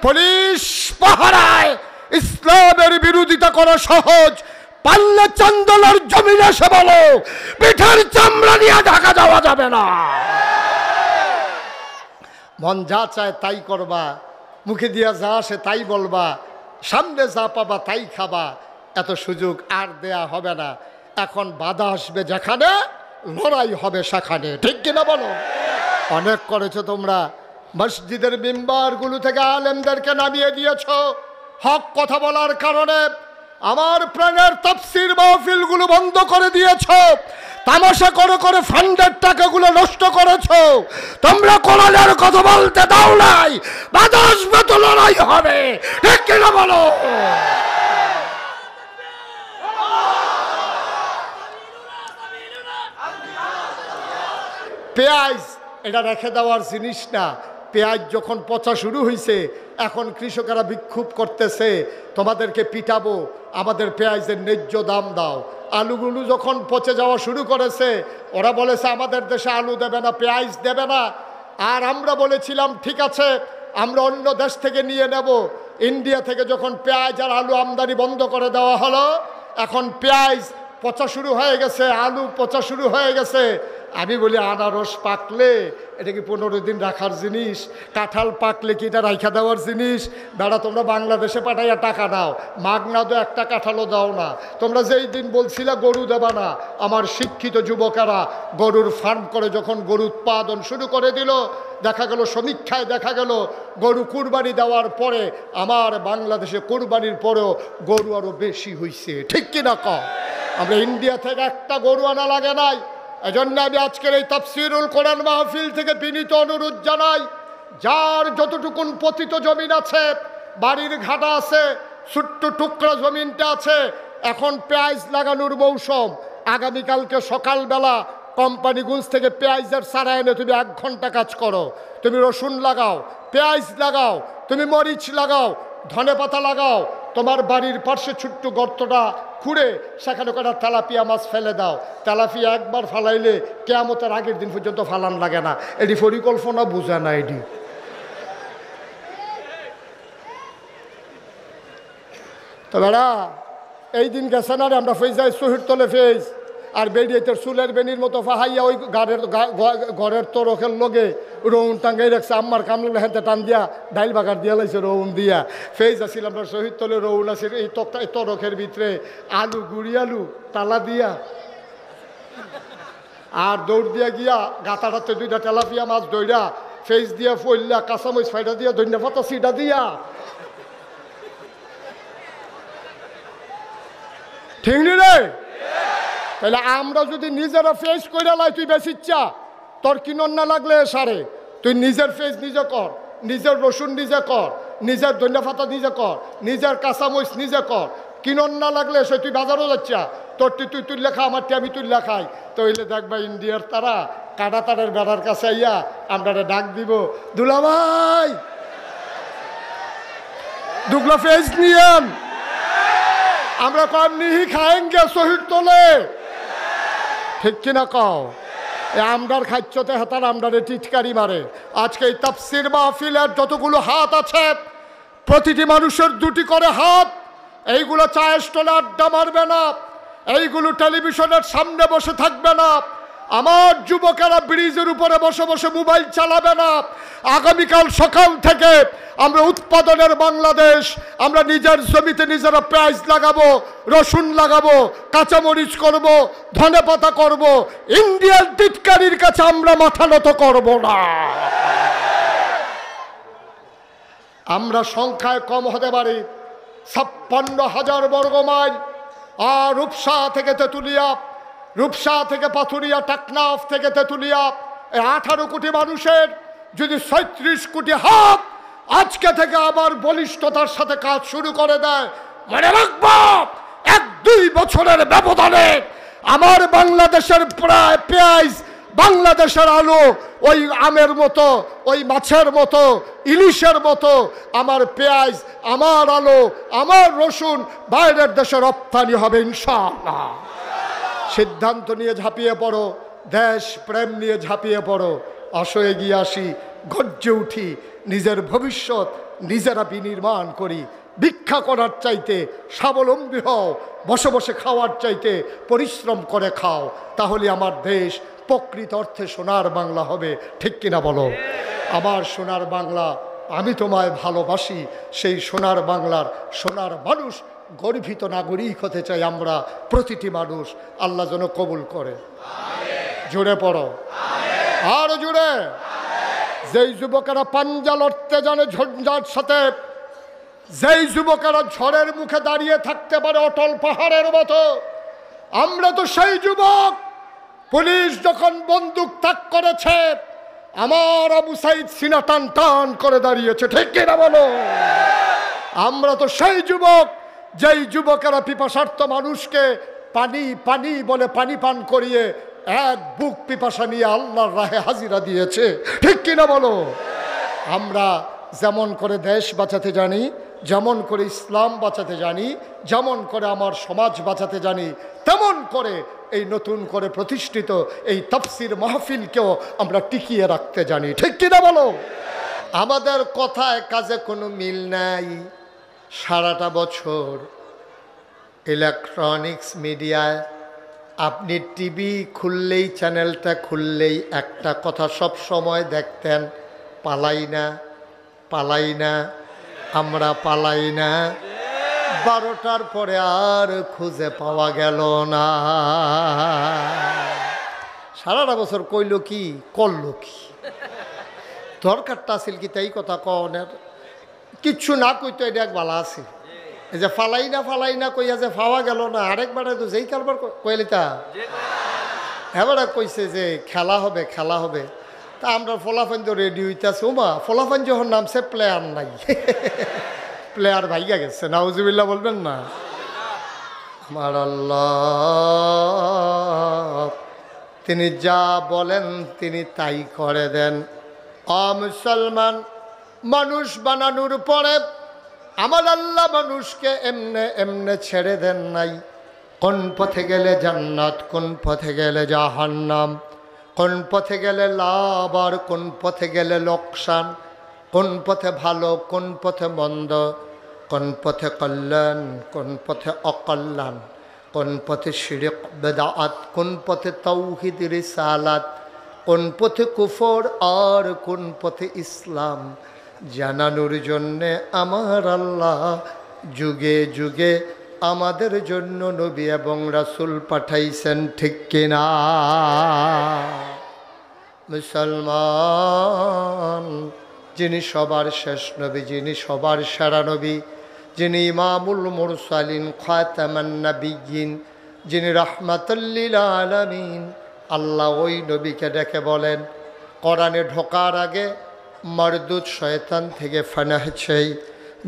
Police পাহারায় ইসলামের বিরোধিতা করা সহজ, পারলে চান্দলার জমিনে এসে বলো পিঠের চামড়া নিয়ে ঢাকা যাওয়া যাবে না। মন যা চায় তাই করবা, মুখে দিয়া যা আসে তাই বলবা, সামনে যা পাবা তাই খাবা, এত সুযোগ আর দেয়া হবে না। এখন বাধা আসবে যেখানে, লড়াই হবে সেখানে, ঠিক কিনা বলো? অনেক করেছো তোমরা, মসজিদের মিম্বারগুলো থেকে আলেমদেরকে নামিয়ে দিয়েছো হক কথা বলার কারণে। আমার প্রাণের তাফসীর মাহফিলগুলো বন্ধ করে দিয়েছো, তামাশা করে করে ফান্ডের টাকাগুলো নষ্ট করেছো। তোমরা কোরআনের কথা বলতে দাও নাই, বাধা আসবে তো লড়াই হবে, ঠিক কিনা বলো? পেঁয়াজ এটা রেখে দেওয়ার জিনিস না। পেঁয়াজ যখন পচা শুরু হয়েছে, এখন কৃষকেরা বিক্ষোভ করতেছে তোমাদেরকে পিটাবো, আমাদের পেঁয়াজের ন্যায্য দাম দাও। আলুগুলো যখন পচে যাওয়া শুরু করেছে, ওরা বলেছে আমাদের দেশে আলু দেবে না, পেঁয়াজ দেবে না। আর আমরা বলেছিলাম ঠিক আছে, আমরা অন্য দেশ থেকে নিয়ে নেব। ইন্ডিয়া থেকে যখন পেঁয়াজ আর আলু আমদানি বন্ধ করে দেওয়া হলো, এখন পেঁয়াজ পচা শুরু হয়ে গেছে, আলু পচা শুরু হয়ে গেছে। আমি বলি আনারস পাকলে এটা কি 15 দিন রাখার জিনিস? কাঁঠাল পাকলে কি এটা রাইখা দেওয়ার জিনিস? দাঁড়া, তোমরা বাংলাদেশে পাঠাইয়া টাকা দাও, মাগনা দো একটা কাঁঠালও দাও না। তোমরা যেই দিন বলছিলে গরু দেবা না, আমার শিক্ষিত যুবকেরা গরুর ফার্ম করে যখন গরু উৎপাদন শুরু করে দিল, দেখা গেল সমীক্ষায় দেখা গেল গরু কুরবানি দেওয়ার পরে আমার বাংলাদেশে কুরবানির পরেও গরু আরও বেশি হয়েছে, ঠিক কিনা কও? আমরা ইন্ডিয়া থেকে একটা গরু আনা লাগে নাই। এজন্য আমি আজকের এই তাফসীরুল কোরআন মাহফিল থেকে বিনীত অনুরোধ জানাই, যার যতটুকুন পতিত জমিন আছে, বাড়ির ঘাটা আছে, ছোট্ট টুকরা জমিনটা আছে, এখন পেঁয়াজ লাগানোর মৌসুম। আগামীকালকে সকালবেলা কোম্পানিগঞ্জ থেকে পেঁয়াজের চারা এনে তুমি 1 ঘন্টা কাজ করো। তুমি রসুন লাগাও, পেঁয়াজ লাগাও, তুমি মরিচ লাগাও, ধনেপাতা লাগাও, তোমার বাড়ির পাশে ছোট্ট গর্তটা খুঁড়ে সেখানে কটা তেলাপিয়া মাছ ফেলে দাও। তেলাপিয়া একবার ফালাইলে কিয়ামতের আগের দিন পর্যন্ত ফালান লাগে না। এটি পরিকল্পনা বুঝে না। এটি তো বেড়া এই দিন গেছে না রে, আমরা ফেজ যাই শহীদ তলে ফেজ আর বেরিয়েতে চুলের বেনির মতো ফাহাইয়া ওই ঘরের তরখের লগে রৌন টাঙ্গাই রাখছে। আম্মার কামলে হেঁটে টান দিয়া ডাইল বাগার দিয়া লাইছে রৌন দিয়া। ফেজ আসছিল আমরা শহীদ তলে, রৌন আছে এই তরখের ভিতরে আলু, গুড়ি আলু তালা দিয়া আর দৌড় দিয়া গিয়া গাতাটাতে 2টা তেলাপিয়া মাছ দৌড়া ফেজ দিয়া ফইল্লা কাঁচামরিচ ফাইটা দিয়া ধন্যা পাতা সিটা দিয়া, ঠিক নি রে? তাহলে আমরা যদি নিজেরা ফেস করে লাই, তুই বেশি ইচ্ছা তোর কিনন না লাগলে সারে, তুই নিজের ফেস নিজে কর, নিজের রসুন নিজে কর, নিজের ধনিয়া পাতা নিজে কর, নিজের কাঁচামরিচ নিজে কর, কিনন না লাগলে সে তুই বাজারও যাচ্ছা, তোর তুই লেখা আমারটি আমি তুই লেখাই। তো হইলে দেখবা ইন্ডিয়ার তারা কাটা তারের বেড়ার কাছে আইয়া আমরা ডাক দিব, দুলা ভাই দুগলা ফেস নিয়েন, আমরা কম নিহি খায়েঙ্গে শহীদ তোলে, ঠিক কিনা কও? আমরার খাচ্ছতে হাতার আমরারে টিটকারি মারে। আজকে এই তাফসীর মাহফিলের যতগুলো হাত আছে, প্রতিটি মানুষের 2টি করে হাত। এইগুলো চায়ের স্টলে আড্ডা মারবে না, এইগুলো টেলিভিশনের সামনে বসে থাকবে না, আমার যুবকেরা ব্রিজের উপরে বসে বসে মোবাইল চালাবে না। আগামীকাল সকাল থেকে আমরা উৎপাদনের বাংলাদেশ, আমরা নিজের জমিতে নিজেরা পেঁয়াজ লাগাবো, রসুন লাগাবো, কাঁচামরিচ করব, ধনেপাতা করব। ইন্ডিয়ার টিটকারির কাছে আমরা মাথা নত করব না। আমরা সংখ্যায় কম হতে পারি, 56,000 বর্গ মাইল, আর রূপসা থেকে তেঁতুলিয়া, রূপসা থেকে পাথুরিয়া, টেকনাফ থেকে তেঁতুলিয়া, এই 18 কোটি মানুষের যদি 36 কোটি হাত আজকে থেকে আবার বলিষ্ঠতার সাথে কাজ শুরু করে দেয়, মনে রাখবো 1-2 বছরের ব্যবধানে আমার বাংলাদেশের প্রায় পেঁয়াজ, বাংলাদেশের আলু ওই আমের মতো, ওই মাছের মতো, ইলিশের মতো আমার পেঁয়াজ, আমার আলু, আমার রসুন বাইরের দেশে রপ্তানি হবে ইনশাআল্লাহ। সিদ্ধান্ত নিয়ে ঝাঁপিয়ে পড়ো, দেশ প্রেম নিয়ে ঝাঁপিয়ে পড়ো। আসো এগিয়ে আসি, গর্জে উঠি, নিজের ভবিষ্যৎ নিজেরা বিনির্মাণ করি। ভিক্ষা করার চাইতে স্বাবলম্বী হও, বসে বসে খাওয়ার চাইতে পরিশ্রম করে খাও, তাহলে আমার দেশ প্রকৃত অর্থে সোনার বাংলা হবে। ঠিক কিনা বলো? আমার সোনার বাংলা, আমি তোমায় ভালোবাসি। সেই সোনার বাংলার সোনার মানুষ, গর্বিত নাগরিক হতে চাই আমরা প্রতিটি মানুষ। আল্লাহ যেন কবুল করে। জুড়ে পড়ো, আরো জুড়ে। যেই যুবকেরা পাঞ্জা লড়তে জানে ঝঞ্ঝার সাথে, যেই যুবকেরা ঝড়ের মুখে দাঁড়িয়ে থাকতে পারে অটল পাহাড়ের মতো, আমরা তো সেই যুবক। পুলিশ যখন বন্দুক তাক করেছে, আমার আবু সাইদ সিনা টান টান করে দাঁড়িয়েছে। ঠিক কিনা বলো? আমরা তো সেই যুবক, যেই যুবকেরা পিপাসার্থ মানুষকে পানি পানি বলে পানি পান করিয়ে এক বুক পিপাসা নিয়ে আল্লাহর রাহে হাজিরা দিয়েছে। ঠিক কিনা বলো? আমরা যেমন করে দেশ বাঁচাতে জানি, যেমন করে ইসলাম বাঁচাতে জানি, যেমন করে আমার সমাজ বাঁচাতে জানি, তেমন করে এই নতুন করে প্রতিষ্ঠিত এই তাফসির মাহফিলকেও আমরা টিকিয়ে রাখতে জানি। ঠিক কিনা বলো? আমাদের কথায় কাজে কোনো মিল নাই। সারাটা বছর ইলেকট্রনিক্স মিডিয়ায় আপনি টিভি খুললেই, চ্যানেলটা খুললেই একটা কথা সব সময় দেখতেন, পালাই না, পালাই না, আমরা পালাই না। 12টার পরে আর খুঁজে পাওয়া গেল না। সারাটা বছর কইল কি, করল কি? দরকারটা আছিল কি তাই কথা কনের? কিচ্ছু না কইতো এটা এক বালা আছে। এই যে ফালাই না কইয়া যে পাওয়া গেল না, আরেকবারে তো যেই কারবার কইলিতা এবারে কইছে যে খেলা হবে, খেলা হবে। তা আমরা ফলাফান তো রেডি হইতেছে। ওমা, ফলাফান যখন নামছে প্লেয়ার নাই, প্লেয়ার ভাইয়া গেছে। নাউজুবিল্লাহ বলবেন না? আমার আল্লাহ তিনি যা বলেন তিনি তাই করে দেন। মুসলমান, মানুষ বানানোর পরে আমার আল্লাহ মানুষকে এমনে এমনে ছেড়ে দেন নাই। কোন পথে গেলে জান্নাত, কোন পথে গেলে জাহান্নাম, কোন পথে গেলে লাভ আর কোন পথে গেলে লোকসান, কোন পথে ভালো কোন পথে মন্দ, কোন পথে কল্যাণ কোন পথে অকল্যাণ, কোন পথে শিরক বেদাত, কোন পথে তাওহীদ রিসালাত, কোন পথে কুফর আর কোন পথে ইসলাম জানানোর জন্যে আমার আল্লাহ যুগে যুগে আমাদের জন্য নবী এবং রাসূল পাঠাইছেন। ঠিক কিনা? মুসলমান, যিনি সবার শেষ নবী, যিনি সবার সেরা নবী, যিনি ইমামুল মুরসালিন খাতামান নবিয়্যিন, যিনি রাহমাতুল লিল আলামিন, আল্লাহ ওই নবীকে ডেকে বলেন, কোরআনে ঢোকার আগে মারদুদ শয়তান থেকে ফানাহ চাই,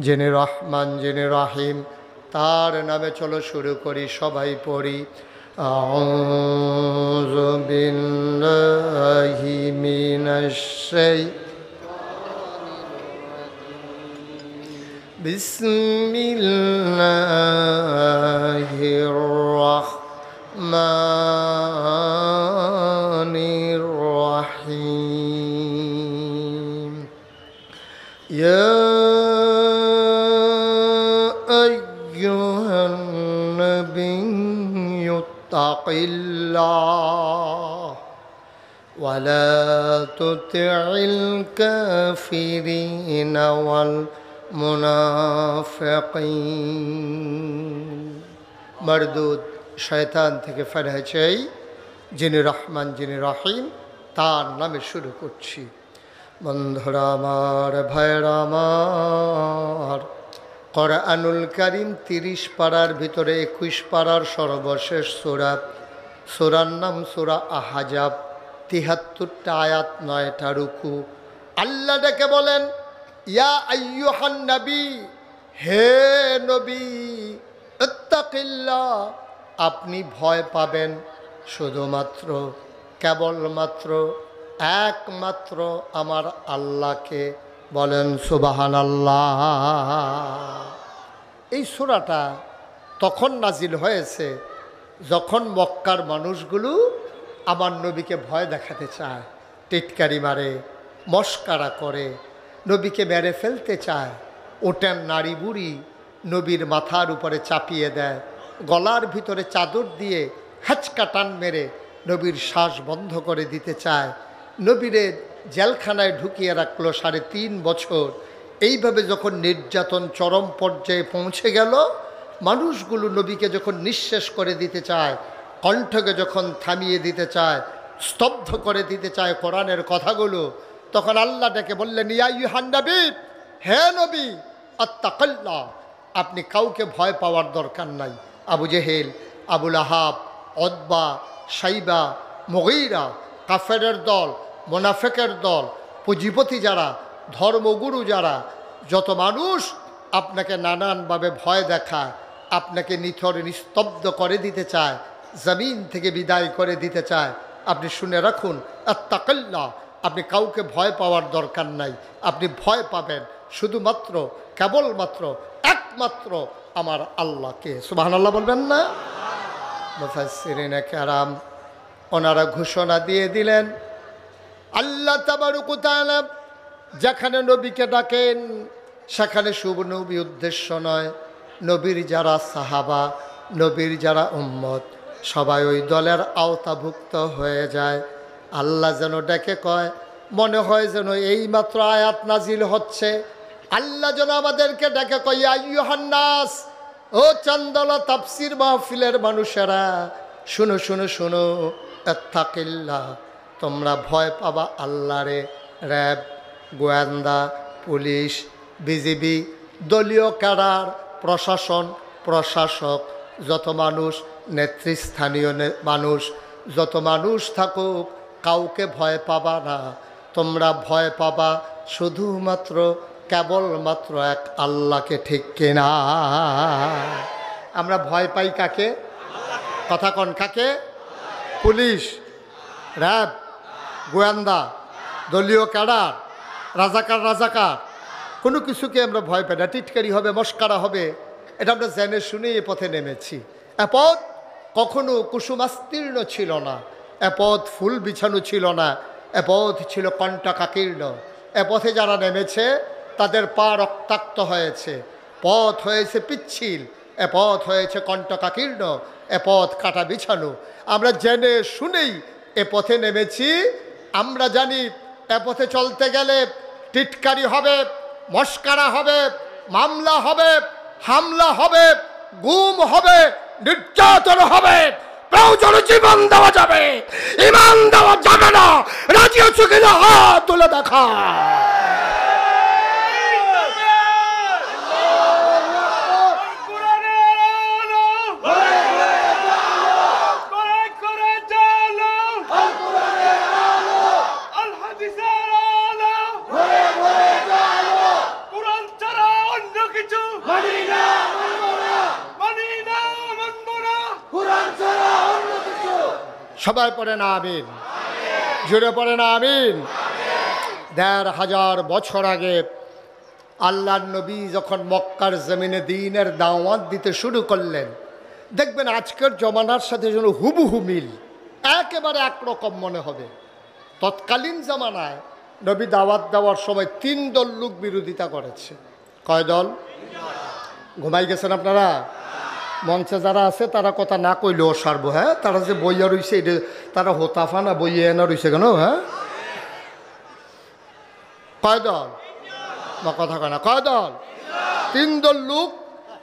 যিনি রহমান, যিনি রাহিম, তার নামে চলো শুরু করি। সবাই পড়ি আউযু বিল্লাহি মিনাশ বিসমিল্লাহির রাহমানির রাহিম। ইয়া আইয়ুহান নাবিয়্যু তাকিল্লাহ ওয়া লা তুতি'ল কাফিরিনা ওয়াল মুনাফিকিন। মারদুদ শয়তান থেকে ফানাহ চাই, যিনি রহমান, যিনি রহিম, তার নামে শুরু করছি। বন্ধুরা আমার, ভাইরা আমার, কোরআনুল কারীম 30 পারার ভিতরে 21 পারার সর্বশেষ সূরা, সূরার নাম সূরা আহজাব। 73টা আয়াত, 9টা রুকু। আল্লাহ ডেকে বলেন, ইয়া আইয়ুহান নবী, হে নবী, ইত্তাকিল্লাহ, আপনি ভয় পাবেন শুধুমাত্র, কেবলমাত্র, একমাত্র আমার আল্লাহকে। বলেন সুবহানাল্লাহ। এই সূরাটা তখন নাজিল হয়েছে যখন মক্কার মানুষগুলো আমার নবীকে ভয় দেখাতে চায়, টিটকারি মারে, মস্কারা করে, নবীকে মেরে ফেলতে চায়। ওটেন নারী বুড়ি নবীর মাথার উপরে চাপিয়ে দেয়, গলার ভিতরে চাদর দিয়ে হ্যাচকা টান মেরে নবীর শ্বাস বন্ধ করে দিতে চায়। নবীরে জেলখানায় ঢুকিয়ে রাখলো 3.5 বছর। এইভাবে যখন নির্যাতন চরম পর্যায়ে পৌঁছে গেল, মানুষগুলো নবীকে যখন নিঃশেষ করে দিতে চায়, কণ্ঠকে যখন থামিয়ে দিতে চায়, স্তব্ধ করে দিতে চায় কোরআনের কথাগুলো, তখন আল্লাহ ডেকে বললেন, ইয়া আইয়ুহান নবী, হে নবী, আত্তাকিল্লাহ, আপনি কাউকে ভয় পাওয়ার দরকার নাই। আবু জেহেল, আবুল আহাব, উতবা, সাইবা, মুগীরা, কাফেরের দল, মুনাফিকের দল, পুঁজিপতি যারা, ধর্মগুরু যারা, যত মানুষ আপনাকে নানানভাবে ভয় দেখায়, আপনাকে নিথর নিস্তব্ধ করে দিতে চায়, জমিন থেকে বিদায় করে দিতে চায়, আপনি শুনে রাখুন, আত্তাকিল্লাহ, আপনি কাউকে ভয় পাওয়ার দরকার নাই। আপনি ভয় পাবেন শুধুমাত্র, কেবলমাত্র, একমাত্র আমার আল্লাহকে। সুবহানাল্লাহ বলবেন না? মুফাসসিরিনে কেরাম ওনারা ঘোষণা দিয়ে দিলেন, আল্লাহ তাবারক তাআলা যেখানে নবীকে ডাকেন সেখানে শুধু নবী উদ্দেশ্য নয়, নবীর যারা সাহাবা, নবীর যারা উম্মত, সবাই ওই দলের আওতাভুক্ত হয়ে যায়। আল্লাহ যেন ডেকে কয়, মনে হয় যেন এইমাত্র আয়াত নাজিল হচ্ছে। আল্লাহ যেন আমাদেরকে ডেকে কয়, ইয়া আইয়ুহান নাস, ও চান্দলা তাফসির মাহফিলের মানুষেরা, শুনো শুনো শুনো, আত্তাকিল্লাহ, তোমরা ভয় পাবা আল্লাহরে। র্যাব, গোয়েন্দা, পুলিশ, বিজিবি, দলীয় ক্যাডার, প্রশাসন, প্রশাসক, যত মানুষ, নেতৃস্থানীয় মানুষ, যত মানুষ থাকুক, কাউকে ভয় পাবা না। তোমরা ভয় পাবা শুধুমাত্র, কেবলমাত্র এক আল্লাহকে। ঠিক কিনা? আমরা ভয় পাই কাকে? কথা কন, কাকে? পুলিশ, র্যাব, গোয়েন্দা, দলীয় ক্যাডার, রাজাকার, কোনো কিছুকে আমরা ভয় পাই না। টিটকারি হবে, মস্কারা হবে, এটা আমরা জেনে শুনে এ পথে নেমেছি। এ পথ কখনো কুসুমাস্তীর্ণ ছিল না, এ পথ ফুল বিছানো ছিল না, এ পথ ছিল কণ্টকাকীর্ণ। এ পথে যারা নেমেছে তাদের পা রক্তাক্ত হয়েছে, পথ হয়েছে পিচ্ছিল, এ পথ হয়েছে কণ্টকাকীর্ণ, এ পথ কাটা বিছানো। আমরা জেনে শুনেই এ পথে নেমেছি। আমরা জানি এ পথে চলতে গেলে টিটকারি হবে, মস্কারা হবে, মামলা হবে, হামলা হবে, গুম হবে, নির্যাতন হবে, প্রয়োজন জীবন দেওয়া যাবে, ঈমান দেওয়া যাবে না। রাজি আছো কিনা? হাত তুলে দেখা। সবাই পড়ে না আমিন? জোরে পড়ে না আমিন? ১৫০০ বছর আগে আল্লাহর নবী যখন মক্কার জমিনে দ্বীনের দাওয়াত দিতে শুরু করলেন, দেখবেন আজকের জমানার সাথে যেন হুবহু মিল, একেবারে একরকম মনে হবে। তৎকালীন জামানায় নবী দাওয়াত দেওয়ার সময় 3 দল লোক বিরোধিতা করেছে। কয় দল? ঘুমাই গেছেন আপনারা? মঞ্চে যারা আছে তারা কথা না কইলেও সারবো। হ্যাঁ, তারা যে বইয়া রইছে, এটা তারা হোতাফা না বইয়া এনা রইছে কেন? হ্যাঁ, কয় দল? বা কথা কয় না, কয় দল? 3 দল লোক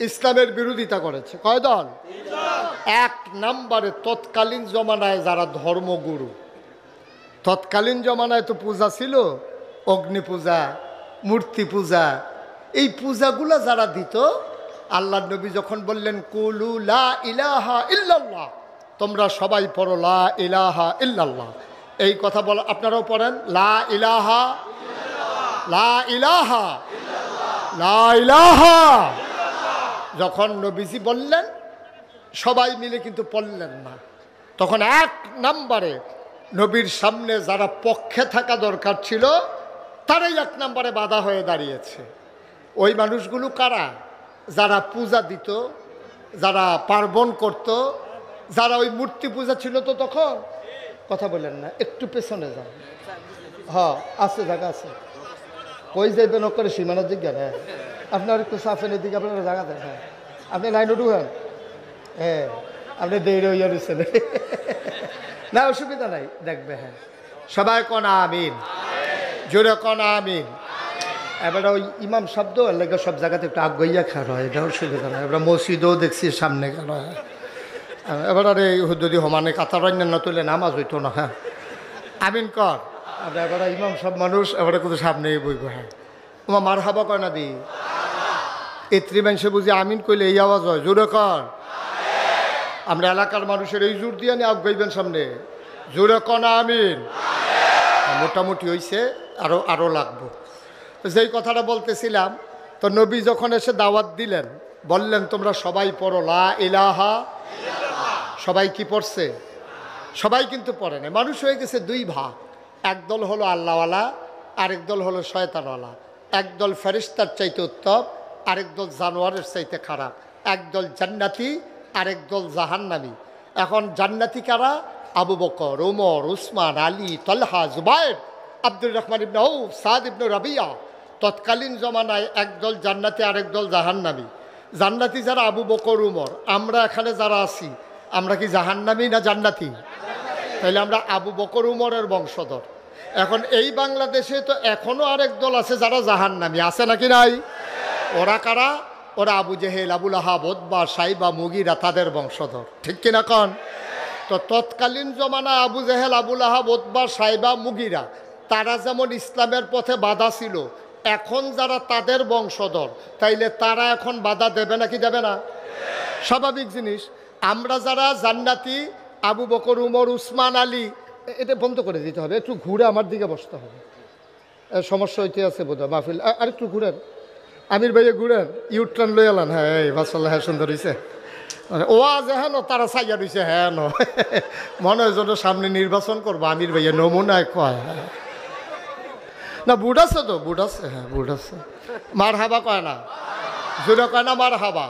ইসলামের বিরোধিতা করেছে। কয় দল? 1 নম্বরে তৎকালীন জমানায় যারা ধর্মগুরু। তৎকালীন জমানায় তো পূজা ছিল, অগ্নি পূজা, মূর্তি পূজা। এই পূজাগুলা যারা দিত, আল্লাহ নবী যখন বললেন কুলু লা ইলাহা ইল্লাল্লাহ, তোমরা সবাই পড়ো লা ইলাহা ইল্লাল্লাহ, এই কথা বল, আপনারাও পড়েন লা ইলাহা, লা ইলাহা, লা ইলাহা। যখন নবীজি বললেন সবাই মিলে কিন্তু পড়লেন না। তখন 1 নম্বরে নবীর সামনে যারা পক্ষে থাকা দরকার ছিল তারাই 1 নম্বরে বাধা হয়ে দাঁড়িয়েছে। ওই মানুষগুলো কারা? যারা পূজা দিত, যারা পার্বণ করত, যারা ওই মূর্তি পূজা ছিল। তো তখন কথা বলেন না, একটু পেছনে যান। হ্যাঁ আছে, জায়গা আছে। কই যাইবেন করে সীমানার দিকে? হ্যাঁ, আপনার একটু সাফেনের দিকে আপনার জায়গা দেন। হ্যাঁ, আপনি লাইনে ঢুকেন। হ্যাঁ, আপনি দেরি হইয়া দিচ্ছেন। না, অসুবিধা নাই, দেখবে। হ্যাঁ, সবাই কনা আমিন, জোরে কনা আমিন। এবার ওই ইমাম শব্দ লেগে সব জায়গাতে একটু আগাইয়া খাওয়া হয়, এটা অসুবিধা নাই। এবার মসজিদও দেখছি সামনে গেল। এবার আর এই যদি সমানে কাতার না তুলে নামাজ হইতো না। হ্যাঁ, আমিন কর। এবার ইমাম সব মানুষ এবারে কিন্তু সামনেই বইব। হ্যাঁ, তোমার মার হাবা কয় না দি এত্রি মানুষে বুঝি আমিন কইলে এই আওয়াজ হয়, জোরে কর। আমরা এলাকার মানুষের এই জোর দিয়ে নিয়ে আগাইবেন সামনে, জোরে কনা আমিন। মোটামুটি হইছে, আরো লাগবো। তো যেই কথাটা বলতেছিলাম, তো নবী যখন এসে দাওয়াত দিলেন, বললেন তোমরা সবাই পড়ো লা ইলাহা। সবাই কি পড়ছে? সবাই কিন্তু পড়ে না। মানুষ হয়ে গেছে দুই ভাগ, একদল হলো আল্লাহওয়ালা, আরেক দল হলো শয়তানওয়ালা। একদল ফেরেশতার চাইতে উত্তম, আরেক দল জানোয়ারের চাইতে খারাপ। একদল জান্নাতি, আরেক দল জাহান্নামী। এখন জান্নাতি কারা? আবু বকর, ওমর, উসমান, আলী, তলহা, জুবায়ের, আব্দুর রহমান ইবনে আউফ, সাদ ইবনে রাবিয়া। তৎকালীন জমানায় একদল জান্নাতি, আরেক দল জাহান্নামী। জান্নাতি যারা আবু বকর, উমর। আমরা এখানে যারা আছি, আমরা কি জাহান্নামী না জান্নাতি? তাইলে আমরা আবু বকর উমরের বংশধর। এখন এই বাংলাদেশে তো এখনো আরেক দল আছে যারা জাহান্নামী, আছে নাকি নাই? ওরা কারা? ওরা আবু জেহেল, আবুল আহাব, উতবা, সাইবা, মুগিরা, তাদের বংশধর। ঠিক কিনা কন? তো তৎকালীন জমানায় আবু জেহেল, আবুল আহাব, উতবা, সাইবা, মুগিরা, তারা যেমন ইসলামের পথে বাধা ছিল, এখন যারা তাদের বংশধর, তাইলে তারা এখন বাধা দেবে নাকি দেবে না? স্বাভাবিক জিনিস। আমরা যারা জান্নাতি, আবু বকর, উমর, উসমান, আলী, এটা বন্ধ করে দিতে হবে। একটু ঘুরে আমার দিকে বসতে হবে, সমস্যা হইতে আছে বোধ হয় মাহফিল। আর একটু ঘুরেন, আমির ভাইয়া ঘুরেন, ইউটার্ন লই এলান। হ্যাঁ, এই মাশাআল্লাহ, হ্যাঁ সুন্দর হয়েছে। ওয়াজ হ্যাঁ তারা সাইয়া রয়েছে। হ্যাঁ মনে হয় যেন সামনে নির্বাচন করবো। আমির ভাইয়া নমুনায় কয় না, বুট আছে তো, বুট আছে। হ্যাঁ, বুট আছে। মার হাবা কয় না, জোরে কয় না মার হাবা।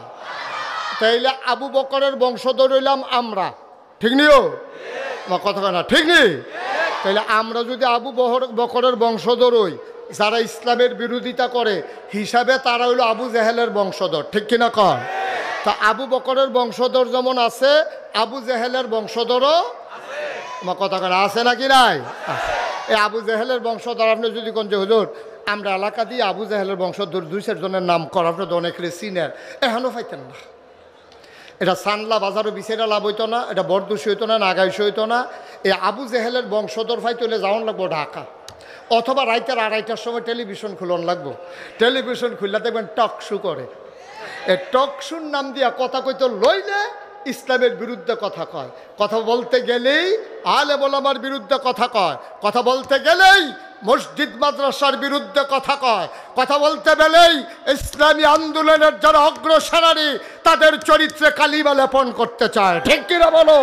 তাইলে আবু বকরের বংশধর হইলাম আমরা, ঠিক নিও কথা কয় না, ঠিক নেই? তাইলে আমরা যদি আবু বকরের বংশধর হই, যারা ইসলামের বিরোধিতা করে হিসাবে তারা হইল আবু জেহেলের বংশধর, ঠিক কিনা কয়? তা আবু বকরের বংশধর যেমন আছে, আবু জেহেলের বংশধরও আমার কথা কয় না, আছে নাকি নাই? এই আবু জেহেলের বংশধর আপনি যদি কোন যে হুজুর আমরা এলাকা দিয়ে আবু জেহেলের বংশধর 2-4 জনের নাম কর, আপনি তো অনেকের সিনিয়র, এখনও পাইতেন না। এটা সানলা বাজারও বিছেরা লাভ হইতো না, এটা বরদুশি হইতো না, নাগাইশি হইতো না। এই আবু জেহেলের বংশধর ফাইতে হলে যাওয়ান লাগবো ঢাকা, অথবা রাইতের 2:30টার সময় টেলিভিশন খুলন লাগবো। টেলিভিশন খুললে দেখবেন টক শো করে। এই টক শোর নাম দিয়া কথা কইতো লইলে ইসলামের বিরুদ্ধে কথা কয়, কথা বলতে গেলেই আলেম ওলামার বিরুদ্ধে কথা কয়, কথা বলতে গেলেই মসজিদ মাদ্রাসার বিরুদ্ধে কথা কয়, কথা বলতে গেলেই ইসলামী আন্দোলনের যারা অগ্রসেনানী তাদের চরিত্রে কালিমা লেপন করতে চায়, ঠিক কিনা বলো?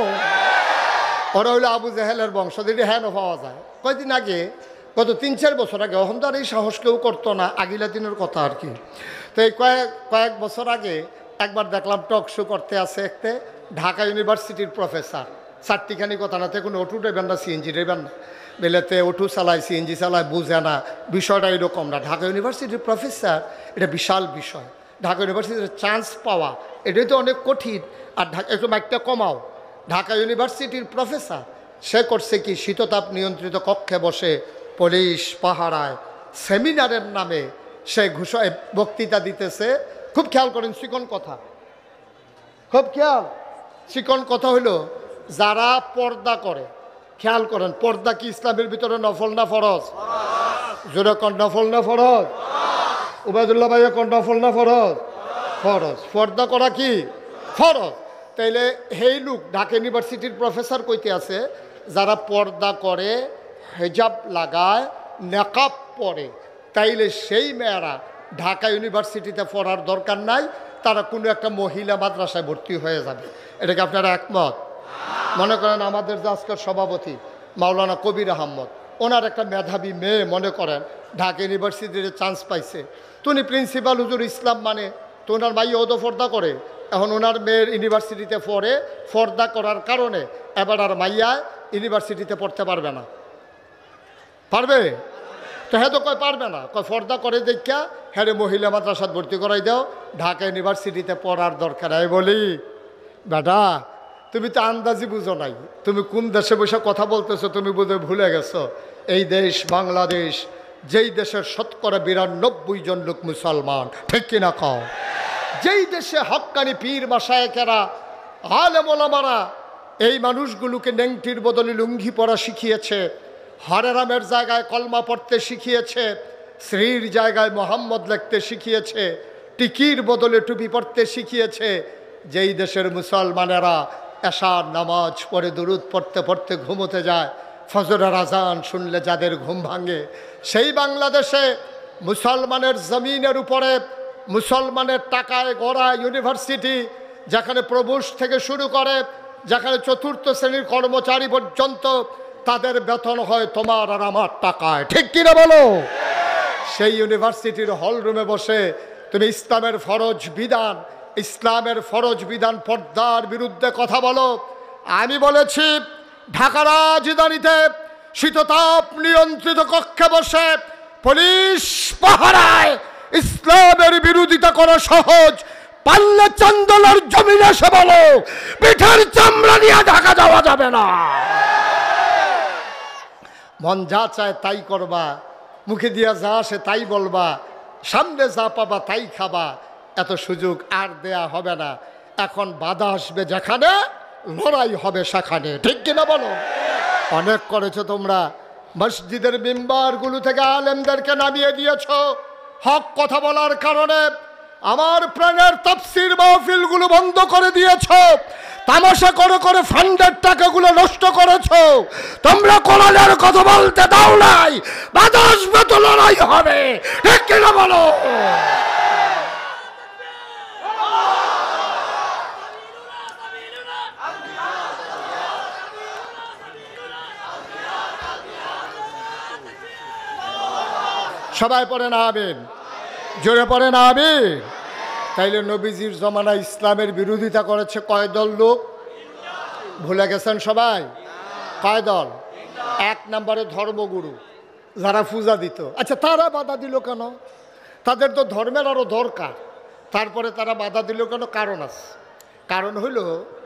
ওরা হইলো আবু জেহেলের বংশধর। হ্যাঁ পাওয়া যায়। কয়দিন আগে, গত 3-4 বছর আগে, এখন তো আর এই সাহস কেউ করতো না, আগিলা দিনের কথা আর কি। তো এই কয়েক বছর আগে একবার দেখলাম টক শো করতে আছে একতে ঢাকা ইউনিভার্সিটির প্রফেসর। 4টিখানি কথা না, কোনো অটু দেবেন না, সিএনজি দেবেন না, বেলেতে অটু চালায়, সিএনজি চালায়, বুঝে না, বিষয়টা এরকম না। ঢাকা ইউনিভার্সিটির প্রফেসর, এটা বিশাল বিষয়। ঢাকা ইউনিভার্সিটির চান্স পাওয়া এটাই তো অনেক কঠিন। আর একটু মাইকটা কমাও। ঢাকা ইউনিভার্সিটির প্রফেসর, সে করছে কি, শীততাপ নিয়ন্ত্রিত কক্ষে বসে পুলিশ পাহারায় সেমিনারের নামে সে বক্তৃতা দিতেছে। খুব খেয়াল করেন, চিকন কথা, খুব খেয়াল। চিকন কথা হইল, যারা পর্দা করে, খেয়াল করেন, পর্দা কি ইসলামের ভিতরে নফল না ফরজ? জোরে কোন নফল না ফরজ? উবায়দুল্লাহ ভাই কোন নফল না ফরজ? ফরজ। পর্দা করা কি ফরজ। তাইলে সেই লোক ঢাকা ইউনিভার্সিটির প্রফেসর কইতে আছে, যারা পর্দা করে, হেজাব লাগায়, নেকাব পরে, তাইলে সেই মেয়েরা ঢাকা ইউনিভার্সিটিতে পড়ার দরকার নাই, তারা কোনো একটা মহিলা মাদ্রাসায় ভর্তি হয়ে যাবে। এটাকে আপনারা একমত? মনে করেন আমাদের যে আজকের সভাপতি মাওলানা কবির আহমদ, ওনার একটা মেধাবী মেয়ে মনে করেন ঢাকা ইউনিভার্সিটিতে চান্স পাইছে, তো উনি প্রিন্সিপাল হুজুর ইসলাম মানে, তো ওনার মাইয়া ওদো পর্দা করে। এখন ওনার মেয়ের ইউনিভার্সিটিতে পড়ে, পর্দা করার কারণে এবার আর মাইয়া ইউনিভার্সিটিতে পড়তে পারবে না। পারবে? তো হ্যাঁ, তো কয় পারবে না, কয় পর্দা করে দেখা হ্যাঁ রে মহিলা মাদ্রাসাত ভর্তি করাই দাও, ঢাকা ইউনিভার্সিটিতে পড়ার দরকার। আমি বলি বেটা তুমি তো আন্দাজি বুঝো নাই, তুমি কোন দেশে বসে কথা বলতেছো তুমি বোধহয় ভুলে গেছো। এই দেশ বাংলাদেশ, যেই দেশের শতকরা 92 জন লোক মুসলমান, ঠিক কিনা কও? যেই দেশে হক্কানি পীর মাশায়েখেরা আলেম ওলামারা এই মানুষগুলোকে নেংটির বদলে লুঙ্গি পরা শিখিয়েছে, হরেরামের জায়গায় কলমা পড়তে শিখিয়েছে, শ্রীর জায়গায় মোহাম্মদ লিখতে শিখিয়েছে, টিকির বদলে টুপি পড়তে শিখিয়েছে, যেই দেশের মুসলমানেরা এশার নামাজ পড়ে দুরুদ পড়তে পড়তে ঘুমোতে যায়, ফজরের আজান শুনলে যাদের ঘুম ভাঙে, সেই বাংলাদেশে মুসলমানের জমিনের উপরে মুসলমানের টাকায় গড়া ইউনিভার্সিটি, যেখানে প্রবেশ থেকে শুরু করে যেখানে চতুর্থ শ্রেণীর কর্মচারী পর্যন্ত তাদের বেতন হয় তোমার আর আমার টাকায়, ঠিক কিনা বলো? সেই ইউনিভার্সিটির হল রুমে বসে তুমি ইসলামের ফরজ বিধান পর্দার বিরুদ্ধে কথা বলো। আমি বলেছি ঢাকা রাজধানীতে শীততাপ নিয়ন্ত্রিত কক্ষে বসে পুলিশ পাহারায় ইসলামের বিরোধিতা করা সহজ, পাল্লে চান্দলার জমিনে এসে বলো পিঠের চামড়া নিয়ে ঢাকা যাওয়া যাবে না। মন যা চায় তাই করবা, মুখে দিয়া যা আসে তাই বলবা, সামনে যা পাবা তাই খাবা, এত সুযোগ আর দেয়া হবে না। এখন বাধা আসবে যেখানে, লড়াই হবে সেখানে, ঠিক কিনা বলো? অনেক করেছো তোমরা, মসজিদের মিম্বারগুলো থেকে আলেমদেরকে নামিয়ে দিয়েছ হক কথা বলার কারণে। আমার প্রাণের তাফসীর মাহফিলগুলো বন্ধ করে দিয়েছ, তামাশা করে করে ফান্ডের টাকাগুলো নষ্ট করেছ। তোমরা কোরআনের কথা বলতে দাও নাই, বাধা আসবে তো লড়াই হবে, ঠিক কিনা বলো? সবাই পড়ে না আমিন, জোরে পড়ে না আমিন। তাইলে নবীজির জমানা ইসলামের বিরোধিতা করেছে কয় দল লোক? ভুলে গেছেন সবাই? কয় দল? 1 নম্বরে ধর্মগুরু, যারা পূজা দিত। আচ্ছা, তারা বাধা দিল কেন? তাদের তো ধর্মের আরও দরকার, তারপরে তারা বাধা দিল কেন? কারণ আছে। কারণ হইল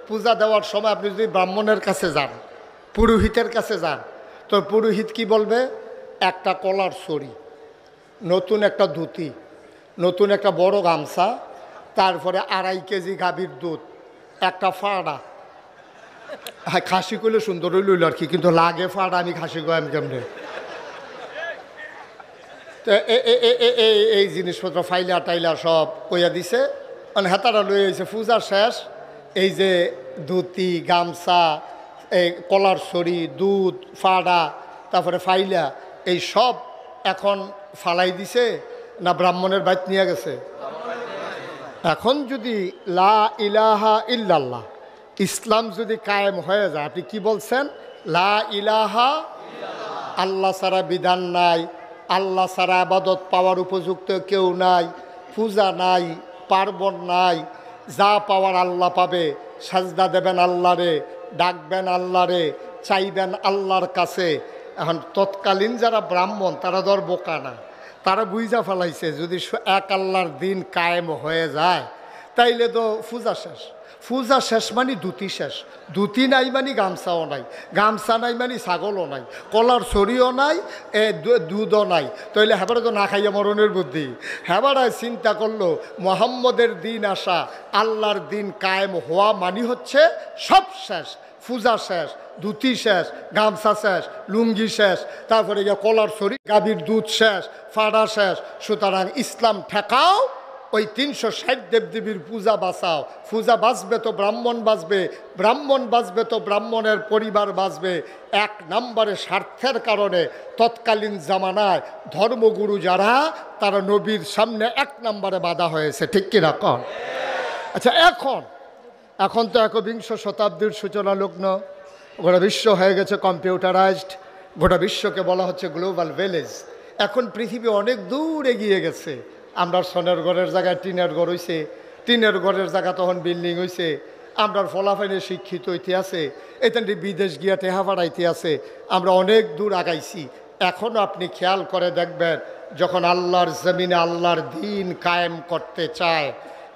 পূজা দেওয়ার সময় আপনি যদি ব্রাহ্মণের কাছে যান, পুরোহিতের কাছে যান, তো পুরোহিত কি বলবে? একটা কলার ছড়ি, নতুন একটা ধুতি, নতুন একটা বড় গামছা, তারপরে 2.5 কেজি গাভীর দুধ, একটা ফাড়া। হ্যাঁ, খাসি করলে সুন্দর হইল আর কি, কিন্তু লাগে ফাড়া, আমি খাসি কয় আমি কেমনে? তো এই জিনিসপত্র ফাইলা টাইলা সব কইয়া দিছে, মানে হেতারা লয়ে আইছে। পূজা শেষ, এই যে ধুতি, গামছা, এই কলার ছড়ি, দুধ, ফাড়া, তারপরে ফাইলা, এই সব এখন ফালাই দিছে না ব্রাহ্মণের বাইত নিয়ে গেছে? এখন যদি লা ইলাহা ইল্লাল্লাহ, ইসলাম যদি কায়েম হয়ে যায়, আপনি কি বলছেন? লা ইলাহা, আল্লাহ ছাড়া বিধান নাই, আল্লাহ ছাড়া আবাদত পাওয়ার উপযুক্ত কেউ নাই, পূজা নাই, পার্বণ নাই, যা পাওয়ার আল্লাহ পাবে, সাজদা দেবেন আল্লাহরে, ডাকবেন আল্লাহরে, চাইবেন আল্লাহর কাছে। এখন তৎকালীন যারা ব্রাহ্মণ তারা ধর বোকা না, তারা বুঝা ফেলাইছে যদি এক আল্লাহর দিন কায়েম হয়ে যায় তাইলে তো পূজা শেষ। পূজা শেষ মানে ধুতি শেষ, ধুতি নাই মানে গামছাও নাই, গামছা নাই মানে ছাগলও নাই, কলার ছড়িও নাই, দুধও নাই, তাইলে হেবারে তো না খাইয়া মরণের বুদ্ধি। হেবারায় চিন্তা করলো মোহাম্মদের দিন আসা, আল্লাহর দিন কায়েম হওয়া মানে হচ্ছে সব শেষ, পূজা শেষ, ধুতি শেষ, গামছা শেষ, লুঙ্গি শেষ, তারপরে গিয়ে কলার ছড়ি, গাভীর দুধ শেষ, ফাড়া শেষ। সুতরাং ইসলাম ঠেকাও, ওই 360 দেবদেবীর পূজা বাঁচাও। পূজা বাঁচবে তো ব্রাহ্মণ বাঁচবে, ব্রাহ্মণ বাঁচবে তো ব্রাহ্মণের পরিবার বাঁচবে। 1 নম্বরে স্বার্থের কারণে তৎকালীন জামানায় ধর্মগুরু যারা, তারা নবীর সামনে 1 নম্বরে বাধা হয়েছে, ঠিক কিনা কন? আচ্ছা, এখন তো 21 শতাব্দীর সূচনা লগ্ন, গোটা বিশ্ব হয়ে গেছে কম্পিউটারাইজড, গোটা বিশ্বকে বলা হচ্ছে গ্লোবাল ভিলেজ। এখন পৃথিবী অনেক দূর এগিয়ে গেছে। আমরা সোনের ঘরের জায়গায় টিনের ঘর হয়েছে, টিনের ঘরের জায়গা তখন বিল্ডিং হয়েছে। আমরা ফলাফাইনে শিক্ষিত হইতে আছে, এখান বিদেশ গিয়া টেহা পাড়াইতে আছে। আমরা অনেক দূর আগাইছি, এখনও আপনি খেয়াল করে দেখবেন, যখন আল্লাহর জমিনে আল্লাহর দ্বীন কায়েম করতে চায়,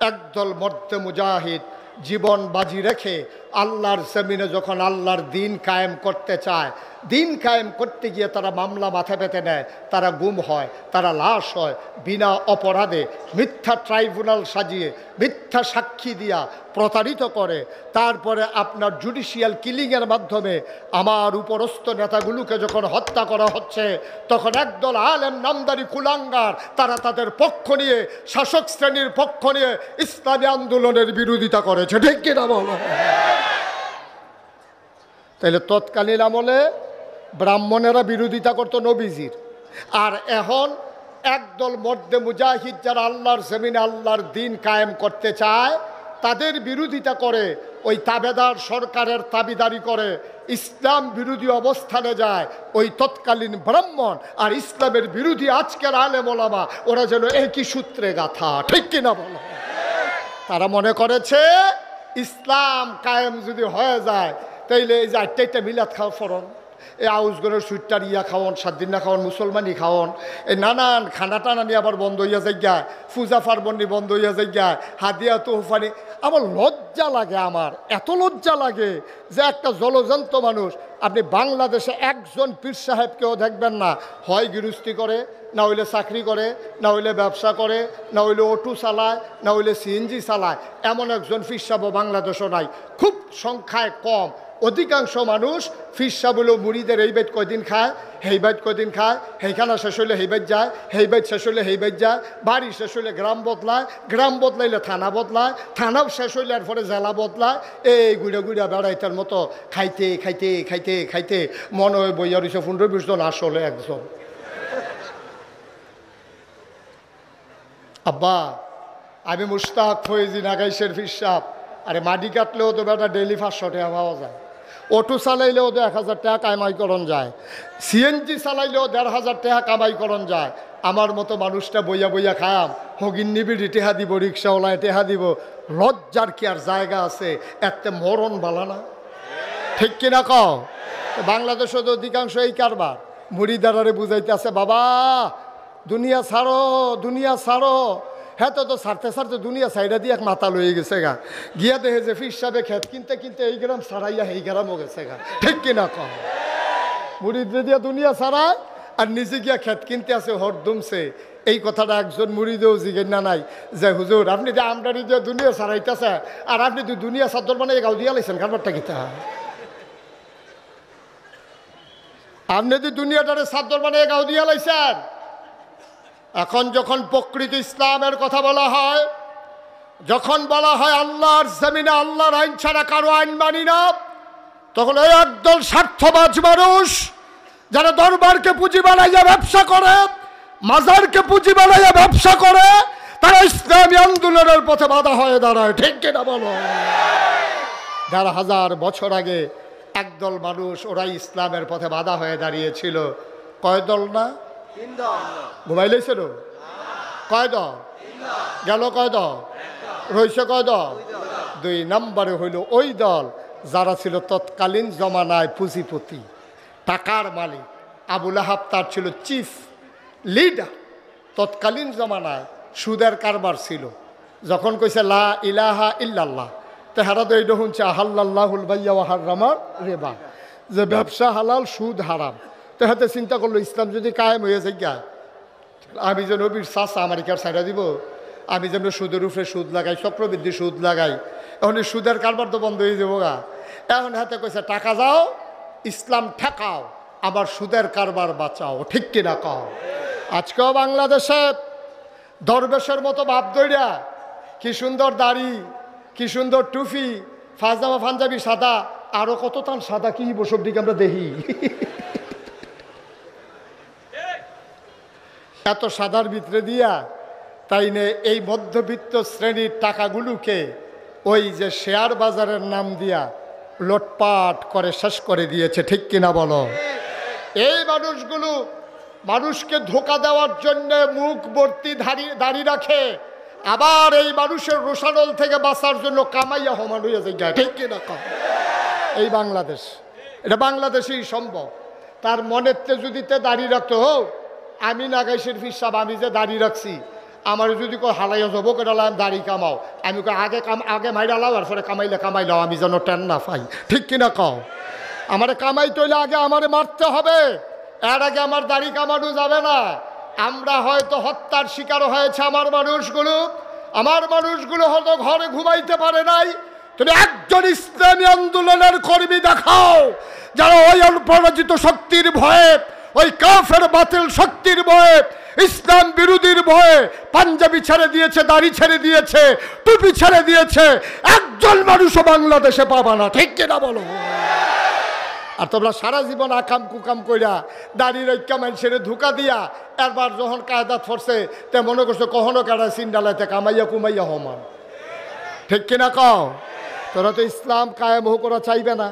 একদল মর্দে মুজাহিদ জীবন বাজি রেখে আল্লাহর জমিনে যখন আল্লাহর দ্বীন কায়েম করতে চায়, দিন কায়েম করতে গিয়ে তারা মামলা মাথা পেতে নেয়, তারা গুম হয়, তারা লাশ হয়, বিনা অপরাধে মিথ্যা ট্রাইব্যুনাল সাজিয়ে মিথ্যা সাক্ষী দিয়া প্রতারিত করে। তারপরে আপনার জুডিশিয়াল কিলিংয়ের মাধ্যমে আমার উপরস্থ নেতাগুলোকে যখন হত্যা করা হচ্ছে, তখন একদল আলেম নামদারি কুলাঙ্গার তারা তাদের পক্ষ নিয়ে, শাসক শ্রেণীর পক্ষ নিয়ে ইসলামী আন্দোলনের বিরোধিতা করেছে। ঠিক কিনা বলো? তাইলে তৎকালীন আমলে ব্রাহ্মণেরা বিরোধিতা করতো নবীজির, আর এখন একদল মর্দে মুজাহিদ যারা আল্লাহর জমিনে আল্লাহর দ্বীন কায়েম করতে চায়, তাদের বিরোধিতা করে, ওই তাবেদার সরকারের তাবিদারি করে, ইসলাম বিরোধী অবস্থানে যায়। ওই তৎকালীন ব্রাহ্মণ আর ইসলামের বিরোধী আজকের আলেম ওলামা, ওরা যেন একই সূত্রে গাথা। ঠিক কিনা বলো? তারা মনে করেছে ইসলাম কায়েম যদি হয়ে যায়, তাইলে এই যে আটটা মিলাদ খাওয়া ফরন, এই আউসগরের সুইটার ইয়া খাওয়ন, 7 দিন না খাওয়ন, মুসলমানি খাওয়ন, এই নানান খানা টানা নিয়ে আবার বন্ধ হইয়া যাইগায়, পূজা পার্বণী বন্ধ হইয়া যাইগায়, হাদিয়া তোহফানি। আমার লজ্জা লাগে, আমার এত লজ্জা লাগে যে একটা জলজন্ত মানুষ, আপনি বাংলাদেশে একজন পীর সাহেবকেও দেখবেন না, হয় গৃহস্থী করে, না হইলে চাকরি করে, না হইলে ব্যবসা করে, না হইলে অটো চালায়, না হইলে সিএনজি চালায়, এমন একজন পীর সাহেব বাংলাদেশও নাই, খুব সংখ্যায় কম। অধিকাংশ মানুষ পীর সাহেব হলো মুড়িদের এই বাইত কয়দিন খায়, হেই বাইত কয়দিন খায়, হেইখানা শেষ হইলে হেই বাইত যায়, হেই বাইত শেষ হইলে হেই বাইত যায়, বাড়ি শেষ হইলে গ্রাম বদলায়, গ্রাম বদলাইলে থানা বদলায়, থানাও শেষ হইলে এরপরে জেলা বদলায়। এই গুড়া গুড়া বেড়াইতার মতো খাইতে খাইতে খাইতে খাইতে মনে হয় বইয়া রয়েছে 15-20 জন, আসলে একজন। আব্বা, আমি মুশতাক ফয়েজি নাগাইশের পীর সাহেব। আরে মাটি কাটলেও তো বেটা ডেইলি 500 টাকা পাওয়া যায়, অটো চালাইলেও তো 1000 টাকা কামাই করণ যায়, সিএনজি চালাইলেও 1500 টাকা কামাই করণ যায়। আমার মতো মানুষটা বইয়া বইয়া খায়াম, হগিন নিবিড়ি টেহা দিব, রিক্সাওয়ালায় টেহা দিব, লজ্জার কি আর জায়গা আছে? এতে মরণ বালা না? ঠিক কিনা কও? বাংলাদেশে তো অধিকাংশ এই কারবার। মুড়িদারারে বুঝাইতে আছে, বাবা দুনিয়া ছাড়ো, দুনিয়া ছাড়ো। হ্যাঁ, তো ছাড়তে ছাড়তে দুনিয়া সাইডা দিয়ে এক মাথা লয়ে গেছে গা, গিয়া দেখে যে পীর সাহেবে খেত কিনতে কিনতে এই গ্রাম ছাড়াইয়া এই গ্রামও গেছে গা। ঠিক কিনা কম? মুড়িদ দিয়া দুনিয়া ছাড়ায় আর নিজে গিয়া খেত কিনতে আছে হরদমছে। এই কথাটা একজন মুড়িদেও জিজ্ঞেস না নাই যে হুজুর আপনি যে আমদানি দিয়ে দুনিয়া ছাড়াইতেছে, আর আপনি তো দুনিয়া চাদর মানে গাও দিয়া লাইছেন, কারবারটা কিতা? আপনি তো দুনিয়াটারে চাদর মানে গাও দিয়া লাইছেন। এখন যখন প্রকৃত ইসলামের কথা বলা হয়, যখন বলা হয় আল্লাহর জমিনে আল্লাহর আইন ছাড়া কারো আইন মানি না, তখন এই একদল স্বার্থবাজ মানুষ যারা দরবারকে পুঁজি বানাইয়া ব্যবসা করে, মাজারকে পুঁজি বানাইয়া ব্যবসা করে, তারা ইসলামী আন্দোলনের পথে বাধা হয়ে দাঁড়ায়। ঠিক কিনা বলো? 1000 বছর আগে একদল মানুষ, ওরাই ইসলামের পথে বাধা হয়ে দাঁড়িয়েছিল। কয় দল না? ঘুমাইলেছিল কয় দল? গেল কয় দল? রইছে কয় দল? 2 নম্বরে হইল ওই দল যারা ছিল তৎকালীন জমানায় পুঁজিপতি, টাকার মালিক। আবুল আহাব তার ছিল চিফ লিডার। তৎকালীন জমানায় সুদের কারবার ছিল। যখন কইছে লা ইলাহা ইল্লাল্লাহ, তেহারা তো এইটা শুনছে আহাল্লাহুল বাইয়া ওয়া হারামার রিবা, যে ব্যবসা হালাল, সুদ হারাম। তেহাতে চিন্তা করলো ইসলাম যদি কায়েম হয়ে যায়, গা আমি যেন নবীর চাচা আমেরিকার সাইডা দিব, আমি যেন সুদের উপরে সুদ লাগাই, চক্রবৃদ্ধি সুদ লাগাই, এখন সুদের কারবার তো বন্ধ হয়ে যাবো গা। এখন হাতে কইছে টাকা যাও, ইসলাম ঠেকাও, আবার সুদের কারবার বাঁচাও। ঠিক কিনা কও? আজকেও বাংলাদেশে দরবেশের মতো বাপ দইরা, কি সুন্দর দাড়ি, কি সুন্দর টুপি, পাজামা পাঞ্জাবি সাদা, আরো কত তান সাদা কি বসব দিকে আমরা দেখি। এত সাদার ভিতরে দিয়া তাই নে এই মধ্যবিত্ত শ্রেণীর টাকাগুলোকে ওই যে শেয়ার বাজারের নাম দিয়া লোটপাট করে শেষ করে দিয়েছে। ঠিক কিনা বলো? এই মানুষগুলো মানুষকে ধোঁকা দেওয়ার জন্য মুখ ভর্তি দাড়ি রাখে, আবার এই মানুষের রোষানল থেকে বাঁচার জন্য কামাইয়া হমান হইয়া যায়। ঠিক কিনা? এই বাংলাদেশ, এটা বাংলাদেশেই সম্ভব। তার মনেরতে যদি দাড়ি রাখতো, আমি নাগাইশের ফির সাহেব, আমি যে দাড়ি রাখছি, আমার যদি কো হালাইয়া যাবো কেটালাম দাড়ি কামাও, আমি আগে মাইরালাও আর পরে কামাইলাও, আমি যেন টেন না পাই। ঠিক কিনা কও? আমারে কামাইতে হইলে আগে আমারে মারতে হবে, এর আগে আমার দাড়ি কামানো যাবে না। আমরা হয়তো হত্যার শিকার হয়েছে আমার মানুষগুলো হয়তো ঘরে ঘুমাইতে পারে নাই। তুমি একজন ইসলামী আন্দোলনের কর্মী দেখাও যারা ওই অপরাজিত শক্তির ভয়ে, ওই কাফের বাতিল শক্তির ভয়ে, ইসলাম বিরোধীর ভয়ে পাঞ্জাবি ছেড়ে দিয়েছে, দাড়ি ছেড়ে দিয়েছে, টুপি ছেড়ে দিয়েছে। একজন মানুষও বাংলাদেশে পাবা না। ঠিক কিনা বলো? আর তোমরা সারা জীবন আকাম কুকাম কইরা দাড়ি রক্ষা মানুষের ধোকা দিয়া একবার যখন কায়দাত ফরছে তে মনে করছো কখনো কাটা সিন্ডালাইতে কামাইয়া কুমাইয়া হমান। ঠিক কিনা কও? তোরা তো ইসলাম কায়েম হোক ওরা চাইবে না,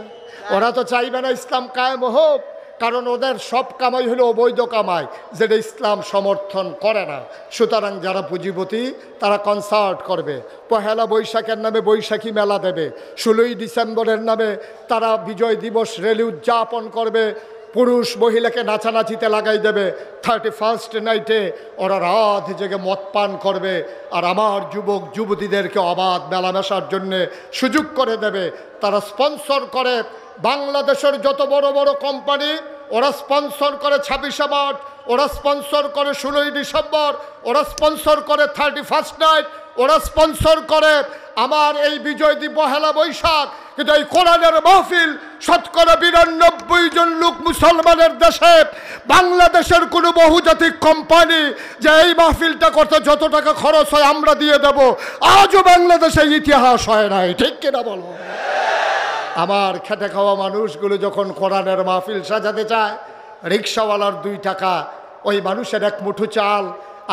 ওরা তো চাইবে না ইসলাম কায়েম হোক, কারণ ওদের সব কামাই হলো অবৈধ কামাই, যেটা ইসলাম সমর্থন করে না। সুতরাং যারা পুঁজিপতি তারা কনসার্ট করবে, পহেলা বৈশাখের নামে বৈশাখী মেলা দেবে, 16ই ডিসেম্বরের নামে তারা বিজয় দিবস র্যালি উদযাপন করবে, পুরুষ মহিলাকে নাচানাচিতে লাগাই দেবে, 31st নাইটে ওরা রাত জেগে মদ পান করবে, আর আমার যুবক যুবতীদেরকে অবাধ মেলামেশার জন্যে সুযোগ করে দেবে। তারা স্পন্সর করে বাংলাদেশের যত বড় বড় কোম্পানি, ওরা স্পন্সর করে 26শে মার্চ, ওরা স্পন্সর করে 16ই ডিসেম্বর, ওরা স্পন্সর করে 31st নাইট, ওরা স্পন্সর করে আমার এই বিজয় দিবস পহেলা বৈশাখ। কিন্তু এই কোরআনের মাহফিল 92% জন লোক মুসলমানের দেশে, বাংলাদেশের কোনো বহুজাতিক কোম্পানি যে এই মাহফিলটা করতে যত টাকা খরচ হয় আমরা দিয়ে দেব, আজও বাংলাদেশে ইতিহাস হয় নাই। ঠিক কিনা বলো? আমার খেটে খাওয়া মানুষগুলো যখন কোরআনের মাহফিল সাজাতে চায়, রিক্সাওয়ালার 2 টাকা, ওই মানুষের 1 মুঠো চাল,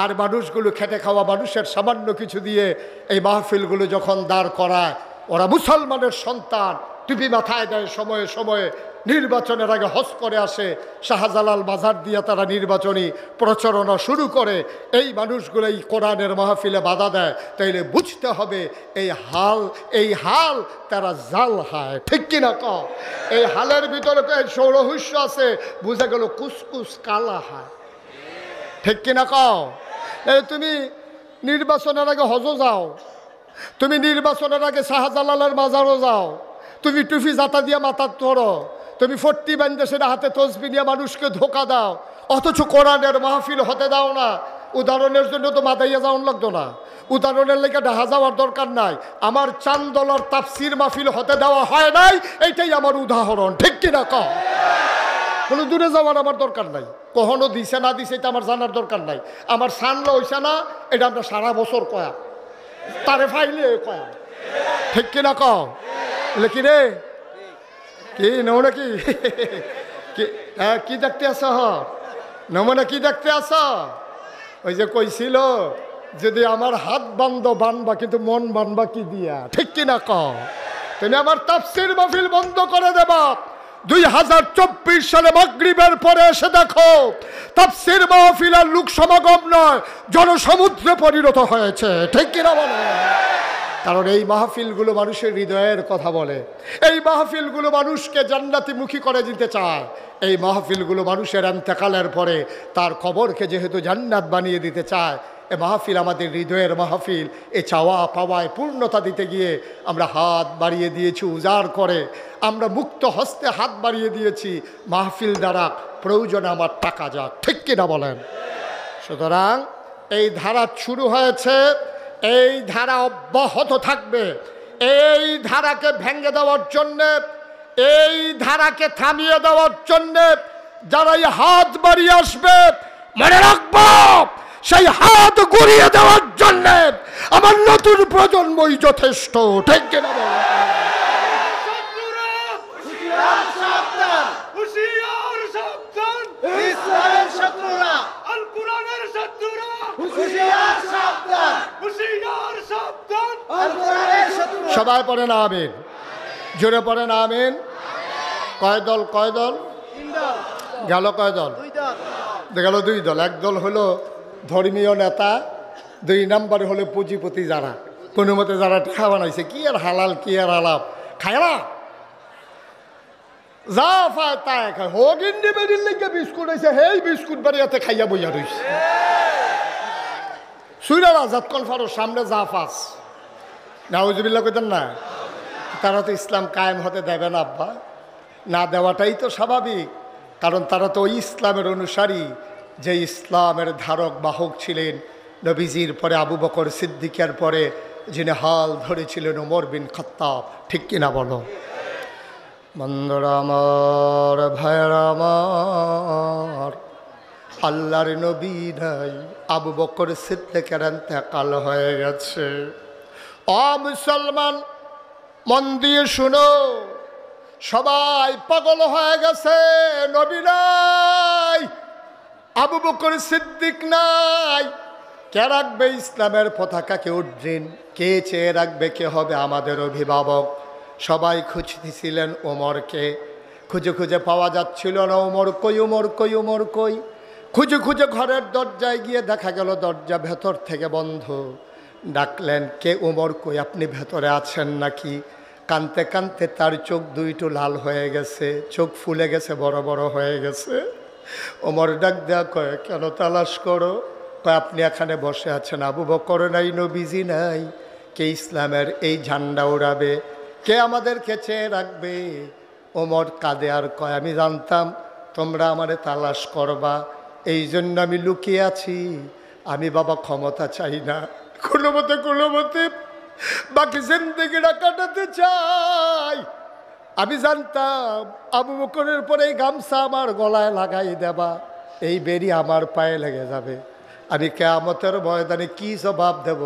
আর মানুষগুলো খেটে খাওয়া মানুষের সামান্য কিছু দিয়ে এই মাহফিলগুলো যখন দাঁড় করায়, ওরা মুসলমানের সন্তান টুপি মাথায় দেয়, সময়ে সময়ে নির্বাচনের আগে হজ করে আসে, শাহজালাল বাজার দিয়ে তারা নির্বাচনী প্রচারণা শুরু করে। এই মানুষগুলো এই কোরআনের মাহফিলে বাধা দেয়, তাইলে বুঝতে হবে এই হাল তারা জাল হায়। ঠিক কিনা কও? এই হালের ভিতরে সৌরহস্য আছে, বুঝা গেল কুসকুস কালা হায়। ঠিক কিনা কও? এই তুমি নির্বাচনের আগে হজও যাও, তুমি নির্বাচনের আগে শাহজালালের মাজারও যাও, তুমি টুপি জাতা দিয়ে মাথা ধরো, তুমি 40 বান্ধে সেটা হাতে তসবি নিয়ে মানুষকে ধোকা দাও, অথচ কোরআনের মাহফিল হতে দাও না। উদাহরণের জন্য তো মাদাইয়া যাওয়ান লাগতো না, উদাহরণের লেগে ঢাহা যাওয়ার দরকার নাই। আমার চান্দলার তাফসির মাহফিল হতে দেওয়া হয় নাই, এইটাই আমার উদাহরণ। ঠিক কিনা কও? কোনো দূরে যাওয়ার আমার দরকার নাই, কখনো দিছে না দিছে এটা আমার জানার দরকার নাই। আমার সানলো হইছে না, এটা আমরা সারা বছর কয়া তারে ফাইলে কয়া। ঠিক কিনা কও? বলে কি রে, কি নমুনা কি কি দেখতে আস? নমুনা কি দেখতে আস? ওই যে কইছিল যদি আমার হাত বানবা কিন্তু মন বানবা কি দিয়া। ঠিক কিনা কও? তুমি আমার তাফসির মাহফিল বন্ধ করে দেবা। 2024 সালে মাগরিবের পরে এসে দেখো তাফসির মাহফিল আর লোক সমাগম নয়, জনসমুদ্রে পরিণত হয়েছে। ঠিক কিনা বলো? কারণ এই মাহফিলগুলো মানুষের হৃদয়ের কথা বলে, এই মাহফিলগুলো মানুষকে জান্নাতিমুখী করে দিতে চায়, এই মাহফিলগুলো মানুষের ইন্তেকালের পরে তার কবরকে যেহেতু জান্নাত বানিয়ে দিতে চায়। এ মাহফিল আমাদের হৃদয়ের মাহফিল। এ চাওয়া পাওয়ায় পূর্ণতা দিতে গিয়ে আমরা হাত বাড়িয়ে দিয়েছি উজাড় করে, আমরা মুক্ত হস্তে হাত বাড়িয়ে দিয়েছি মাহফিল দ্বারা প্রয়োজনে আমার টাকা যাক। ঠিক কিনা বলেন? সুতরাং এই ধারা শুরু হয়েছে, এই ধারা অব্যাহত থাকবে। এই ধারাকে ভেঙে দেওয়ার জন্যে, এই ধারাকে থামিয়ে দেওয়ার জন্যে যারা এই হাত বাড়িয়ে আসবে, মনে রাখবো সেই হাত গড়িয়ে দেওয়ার জন্যে আমার নতুন প্রজন্মই যথেষ্ট। ঠিক কিনা বলেন? সবাই পড়েন আমিন, জোরে পড়েন আমিন। কয় দল? কয় দল গেল? কয় দল গেল? 2 দল। এক দল হলো ধর্মীয় নেতা, 2 নম্বরে হলো পুঁজিপতি যারা কোনো মতে যারা টাকা বানাইছে। কি আর হালাল কি আর আলাপ খায় না, যা পায় তাই খায়। হোক ইন্ডিপেন্ডেন্ট লেগে বিস্কুট হয়েছে, হেই বিস্কুট বাড়িয়াতে খাইয়া বইয়া রয়েছে। সুইরা রাজাত কনফারোর সামনে যা পাস নাউজুবিল্লাহ কইতেন না। তারা তো ইসলাম কায়েম হতে দেবে না আব্বা, না দেওয়াটাই তো স্বাভাবিক, কারণ তারা তো ওই ইসলামের অনুসারী যে ইসলামের ধারক বাহক ছিলেন নবীজির পরে আবু বকর সিদ্দিকের পরে যিনি হাল ধরেছিলেন ওমর বিন খাত্তাব। ঠিক কিনা বলো? বন্ধুরা আমার, ভাইয়েরা আমার, আল্লাহর নবী নাই, আবু বকর সিদ্দিকের ইন্তেকাল হয়ে গেছে। ও মুসলমান, মন দিয়ে শুনো, সবাই পাগল হয়ে গেছে। নবী নাই, আবু বকর সিদ্দিক নাই, কে রাখবে ইসলামের পতাকাকে উড্ডীন? কে চেয়ে রাখবে? কে হবে আমাদের অভিভাবক? সবাই খুঁজতেছিলেন ওমরকে, খুঁজে খুঁজে পাওয়া যাচ্ছিল না। ওমর কই, ওমর কই, ওমর কই? খুঁজে খুঁজে ঘরের দরজায় গিয়ে দেখা গেল দরজা ভেতর থেকে বন্ধ। ডাকলেন, কে? ওমর কই, আপনি ভেতরে আছেন নাকি? কানতে কানতে তার চোখ দুইটো লাল হয়ে গেছে, চোখ ফুলে গেছে, বড় বড় হয়ে গেছে। ওমর ডাক দেয়া কয়, কেন তালাশ করো? কয়, আপনি এখানে বসে আছেন, আবু বকর নাই, নবীজি নাই, কে ইসলামের এই ঝান্ডা উড়াবে? কে আমাদেরকে চেয়ে রাখবে? ওমর কাঁদে আর কয়, আমি জানতাম তোমরা আমারে তালাশ করবা, এই জন্য আমি লুকিয়ে আছি। আমি বাবা ক্ষমতা চাই না, কোনো মতে বাকি জিন্দেগিটা কাটাতে চাই। আমি জানতাম আবু বকরের পরে এই গামছা আমার গলায় লাগাই দেবা, এই বেরি আমার পায়ে লেগে যাবে, আমি কিয়ামতের ময়দানে কি জবাব দেব?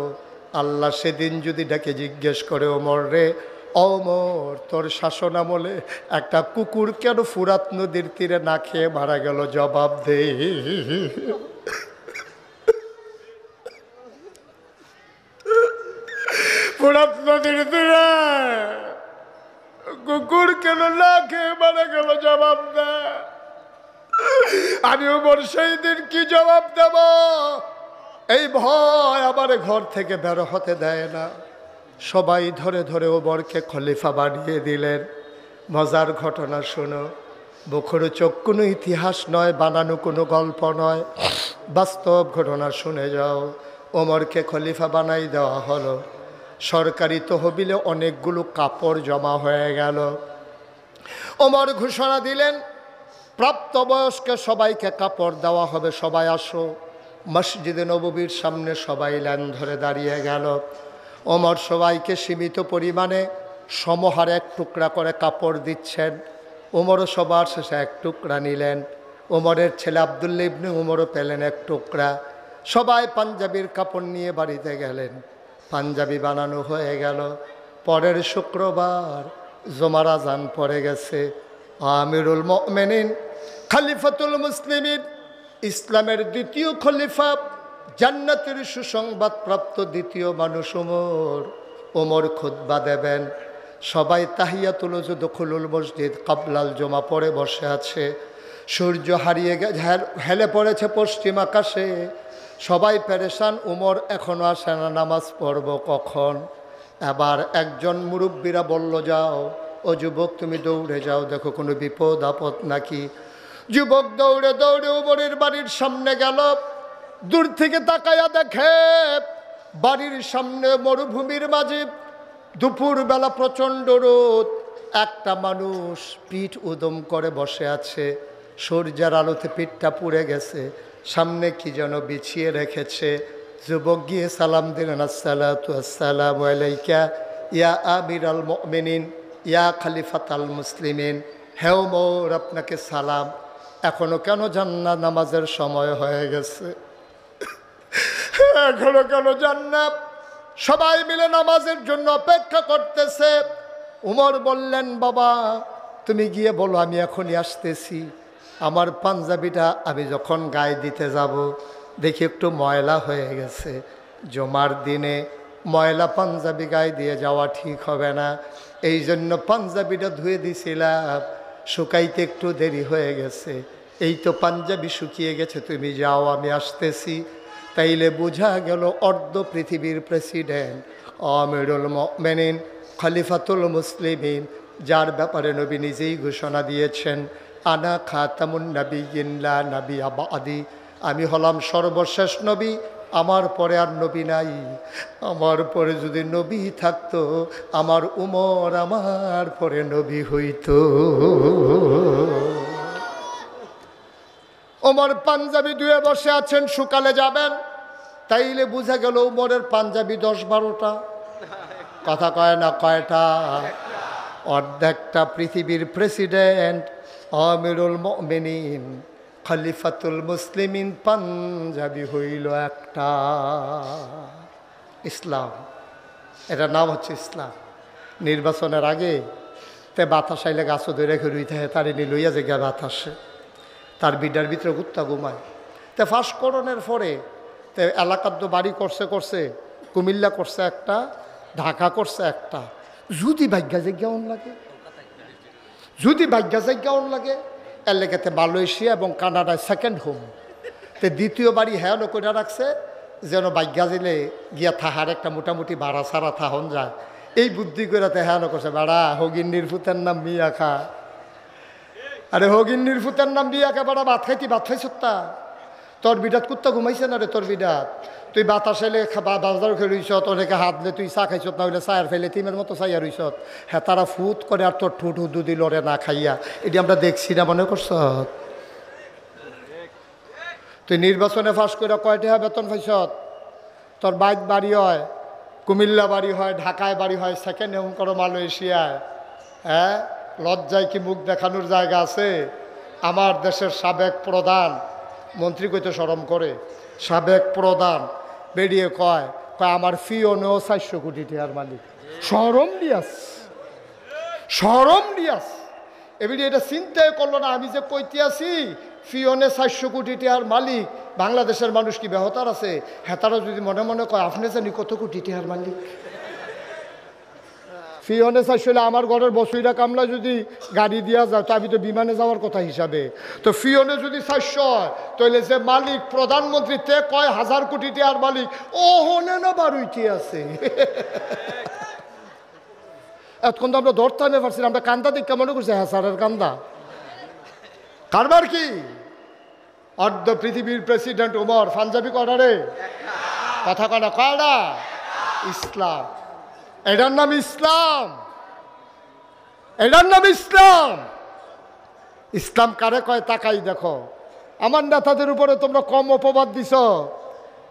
আল্লাহ সেদিন যদি ডেকে জিজ্ঞেস করে, ওমর রে, ওমর, তোর শাসন আমলে একটা কুকুর কেন ফুরাত নদীর তীরে না খেয়ে মারা গেল? জবাব দে। ফুরাত নদীর তীরে কুকুর কেন না খেয়ে মারা গেল? জবাব দে। আমি ওমর সেই দিন কি জবাব দেব? এই ভয় আমার ঘর থেকে বের হতে দেয় না। সবাই ধরে ধরে ওমরকে খলিফা বানিয়ে দিলেন। মজার ঘটনা শোনো, বখরু চোখ কোনো ইতিহাস নয়, বানানো কোনো গল্প নয়, বাস্তব ঘটনা শুনে যাও। ওমরকে খলিফা বানাই দেওয়া হলো। সরকারি তহবিলে অনেকগুলো কাপড় জমা হয়ে গেল। ওমর ঘোষণা দিলেন, প্রাপ্তবয়স্ক সবাইকে কাপড় দেওয়া হবে, সবাই আসো। মসজিদে নববীর সামনে সবাই লাইন ধরে দাঁড়িয়ে গেল। ওমর সবাইকে সীমিত পরিমাণে সমহারে এক টুকরা করে কাপড় দিচ্ছেন। ওমরও সবার শেষে এক টুকরা নিলেন। ওমরের ছেলে আব্দুল্লাহ ইবনে ওমরও পেলেন এক টুকরা। সবাই পাঞ্জাবির কাপড় নিয়ে বাড়িতে গেলেন। পাঞ্জাবি বানানো হয়ে গেল। পরের শুক্রবার জুমার আজান পড়ে গেছে। আমিরুল মুমিনিন, খলিফাতুল মুসলিমিন, ইসলামের দ্বিতীয় খলিফা, জান্নাতের সুসংবাদ প্রাপ্ত দ্বিতীয় মানুষ ওমর। ওমর খুতবা দেবেন। সবাই তাহিয়াতুল দুখুলুল মসজিদ কাবলাল জমা পড়ে বসে আছে। সূর্য হারিয়ে হেলে পড়েছে পশ্চিম আকাশে। সবাই পেরেশান, ওমর এখনো আসে না, নামাজ পড়ব কখন? এবার একজন মুরব্বীরা বলল, যাও ও যুবক, তুমি দৌড়ে যাও, দেখো কোনো বিপদ আপদ নাকি। যুবক দৌড়ে দৌড়ে ওমরের বাড়ির সামনে গেল। দূর থেকে তাকায়া দেখে বাড়ির সামনে মরুভূমির মাঝে দুপুরবেলা প্রচণ্ড রোদ, একটা মানুষ পিঠ উদম করে বসে আছে। সূর্যের আলোতে পিঠটা পুড়ে গেছে, সামনে কি যেন বিছিয়ে রেখেছে। যুবক গিয়ে সালাম দিলেন, আসসালাতু আসসালামু আলাইকা ইয়া আমিরাল মুমিনিন ইয়া খলিফাতাল মুসলিমিন। হে ওমর, আপনাকে সালাম। এখনো কেন যান না? নামাজের সময় হয়ে গেছে। এখনো কেন যান না? সবাই মিলে নামাজের জন্য অপেক্ষা করতেছে। উমর বললেন, বাবা তুমি গিয়ে বলো আমি এখনই আসতেছি। আমার পাঞ্জাবিটা আমি যখন গায়ে দিতে যাব, দেখি একটু ময়লা হয়ে গেছে। জুমার দিনে ময়লা পাঞ্জাবি গায়ে দিয়ে যাওয়া ঠিক হবে না, এই জন্য পাঞ্জাবিটা ধুয়ে দিছিলাম, শুকাইতে একটু দেরি হয়ে গেছে। এই তো পাঞ্জাবি শুকিয়ে গেছে, তুমি যাও, আমি আসতেছি। তাইলে বোঝা গেল অর্ধ পৃথিবীর প্রেসিডেন্ট, আমিরুল মুমিনিন, খলিফাতুল মুসলিমিন, যার ব্যাপারে নবী নিজেই ঘোষণা দিয়েছেন, আনা খাতামুন নাবিয়্যিন লা নাবিয়্যা বা'দি, আমি হলাম সর্বশেষ নবী, আমার পরে আর নবী নাই। আমার পরে যদি নবী থাকতো, আমার উমর আমার পরে নবী হইতো। ওমর পাঞ্জাবি ধুয়ে বসে আছেন, সকালে যাবেন, তাইলে বুঝা গেল উমরের পাঞ্জাবি 10-12টা। কথা কয় না কয়টা? অর্ধেকটা পৃথিবীর প্রেসিডেন্ট, আমিরুল মুমিনিন, খলিফাতুল মুসলিমিন পাঞ্জাবি হইল একটা। ইসলাম, এটার নাম হচ্ছে ইসলাম। নির্বাচনের আগে তে বাতাস আইলে গাছও ধরে রুইতে তার এনে লইয়া যে গা বাতাসে, তার বিডার ভিতরে কুত্তা ঘুমায়। তে ফাঁসকরণের পরে তে এলাকার তো বাড়ি করছে কুমিল্লা করছে একটা, ঢাকা করছে একটা। যদি ভাগ্যা জায়গাওন লাগে, যদি ভাগ্যা জায়গাওন লাগে, এর লেগেতে মালয়েশিয়া এবং কানাডায় সেকেন্ড হোম। তে দ্বিতীয় বাড়ি হ্যাঁ করে রাখছে, যেন ভাগ্যা দিলে গিয়া থাহার একটা মোটামুটি ভাড়া ছাড়া থাহন যায়। এই বুদ্ধি করে তে হ্যাঁ করছে, বেড়া হগিন্নির ফুতের নাম মিয়া খা। আরে হগিন্নির ফুতের নাম মিয়া খা, বেড়া ভাত খাইছ তা? তোর বিডাত কুত্তা ঘুমাইছে না রে তোর বিডাত? তুই বাতাস এলে বাজার খেয়ে রইছত, অনেকে হাত দিলে তুই চা খাইছত, না হইলে চায়ের ফেলে তিমের মতো চাইয়া রইছত। হ্যাঁ, তারা ফুট করে আর তোর ঠুট হুদু লড়ে না খাইয়া। এটি আমরা দেখছি না, মনে করছ? তুই নির্বাচনে ফাঁস করে কয়টা বেতন পাইছত? তোর বাইক বাড়ি হয়, কুমিল্লা বাড়ি হয়, ঢাকায় বাড়ি হয়, সেকেন্ড হোম করো মালয়েশিয়ায়। হ্যাঁ, লজ্জায় কি মুখ দেখানোর জায়গা আছে? আমার দেশের সাবেক প্রধান মন্ত্রী কইতে শরম করে, সাবেক প্রধান বেরিয়ে কয় আমার ফিওনেও 400 কোটি টাকার মালিক। শরম দিয়াস, শরম দিয়াস। এবারে এটা চিন্তাই করলো না, আমি যে কইতে আছি ফিওনে 400 কোটি টাকার মালিক, বাংলাদেশের মানুষ কি বেহতার আছে? হ্যাঁ, তারা যদি মনে মনে কয় আপনি জানি কত কোটি টাকার মালিক। ফিওনে 400, আমার ঘরের বসুইরা কামলা যদি গাড়ি দিয়া যায়, তো আমি তো বিমানে যাওয়ার কথা হিসাবে। তো ফিওনে যদি 400 হয়, তাহলে যে মালিক প্রধানমন্ত্রী তে কয় 1000 কোটি টাকার মালিক, ও হনে না বারুইতে আছে। এতক্ষণ তো আমরা ধরতে না পারছি, আমরা কান্দা দেখে মনে করছি হ্যাঁ স্যারের কান্দা। কারবার কি? অর্ধ পৃথিবীর প্রেসিডেন্ট উমর পাঞ্জাবি কয়টা? কথা কয়টা? কয়টা? ইসলাম, এটার নাম ইসলাম, এটার নাম ইসলাম। ইসলাম কারে কয় তাকাই দেখো। আমার নেতাদের উপরে তোমরা কম অপবাদ দিছ।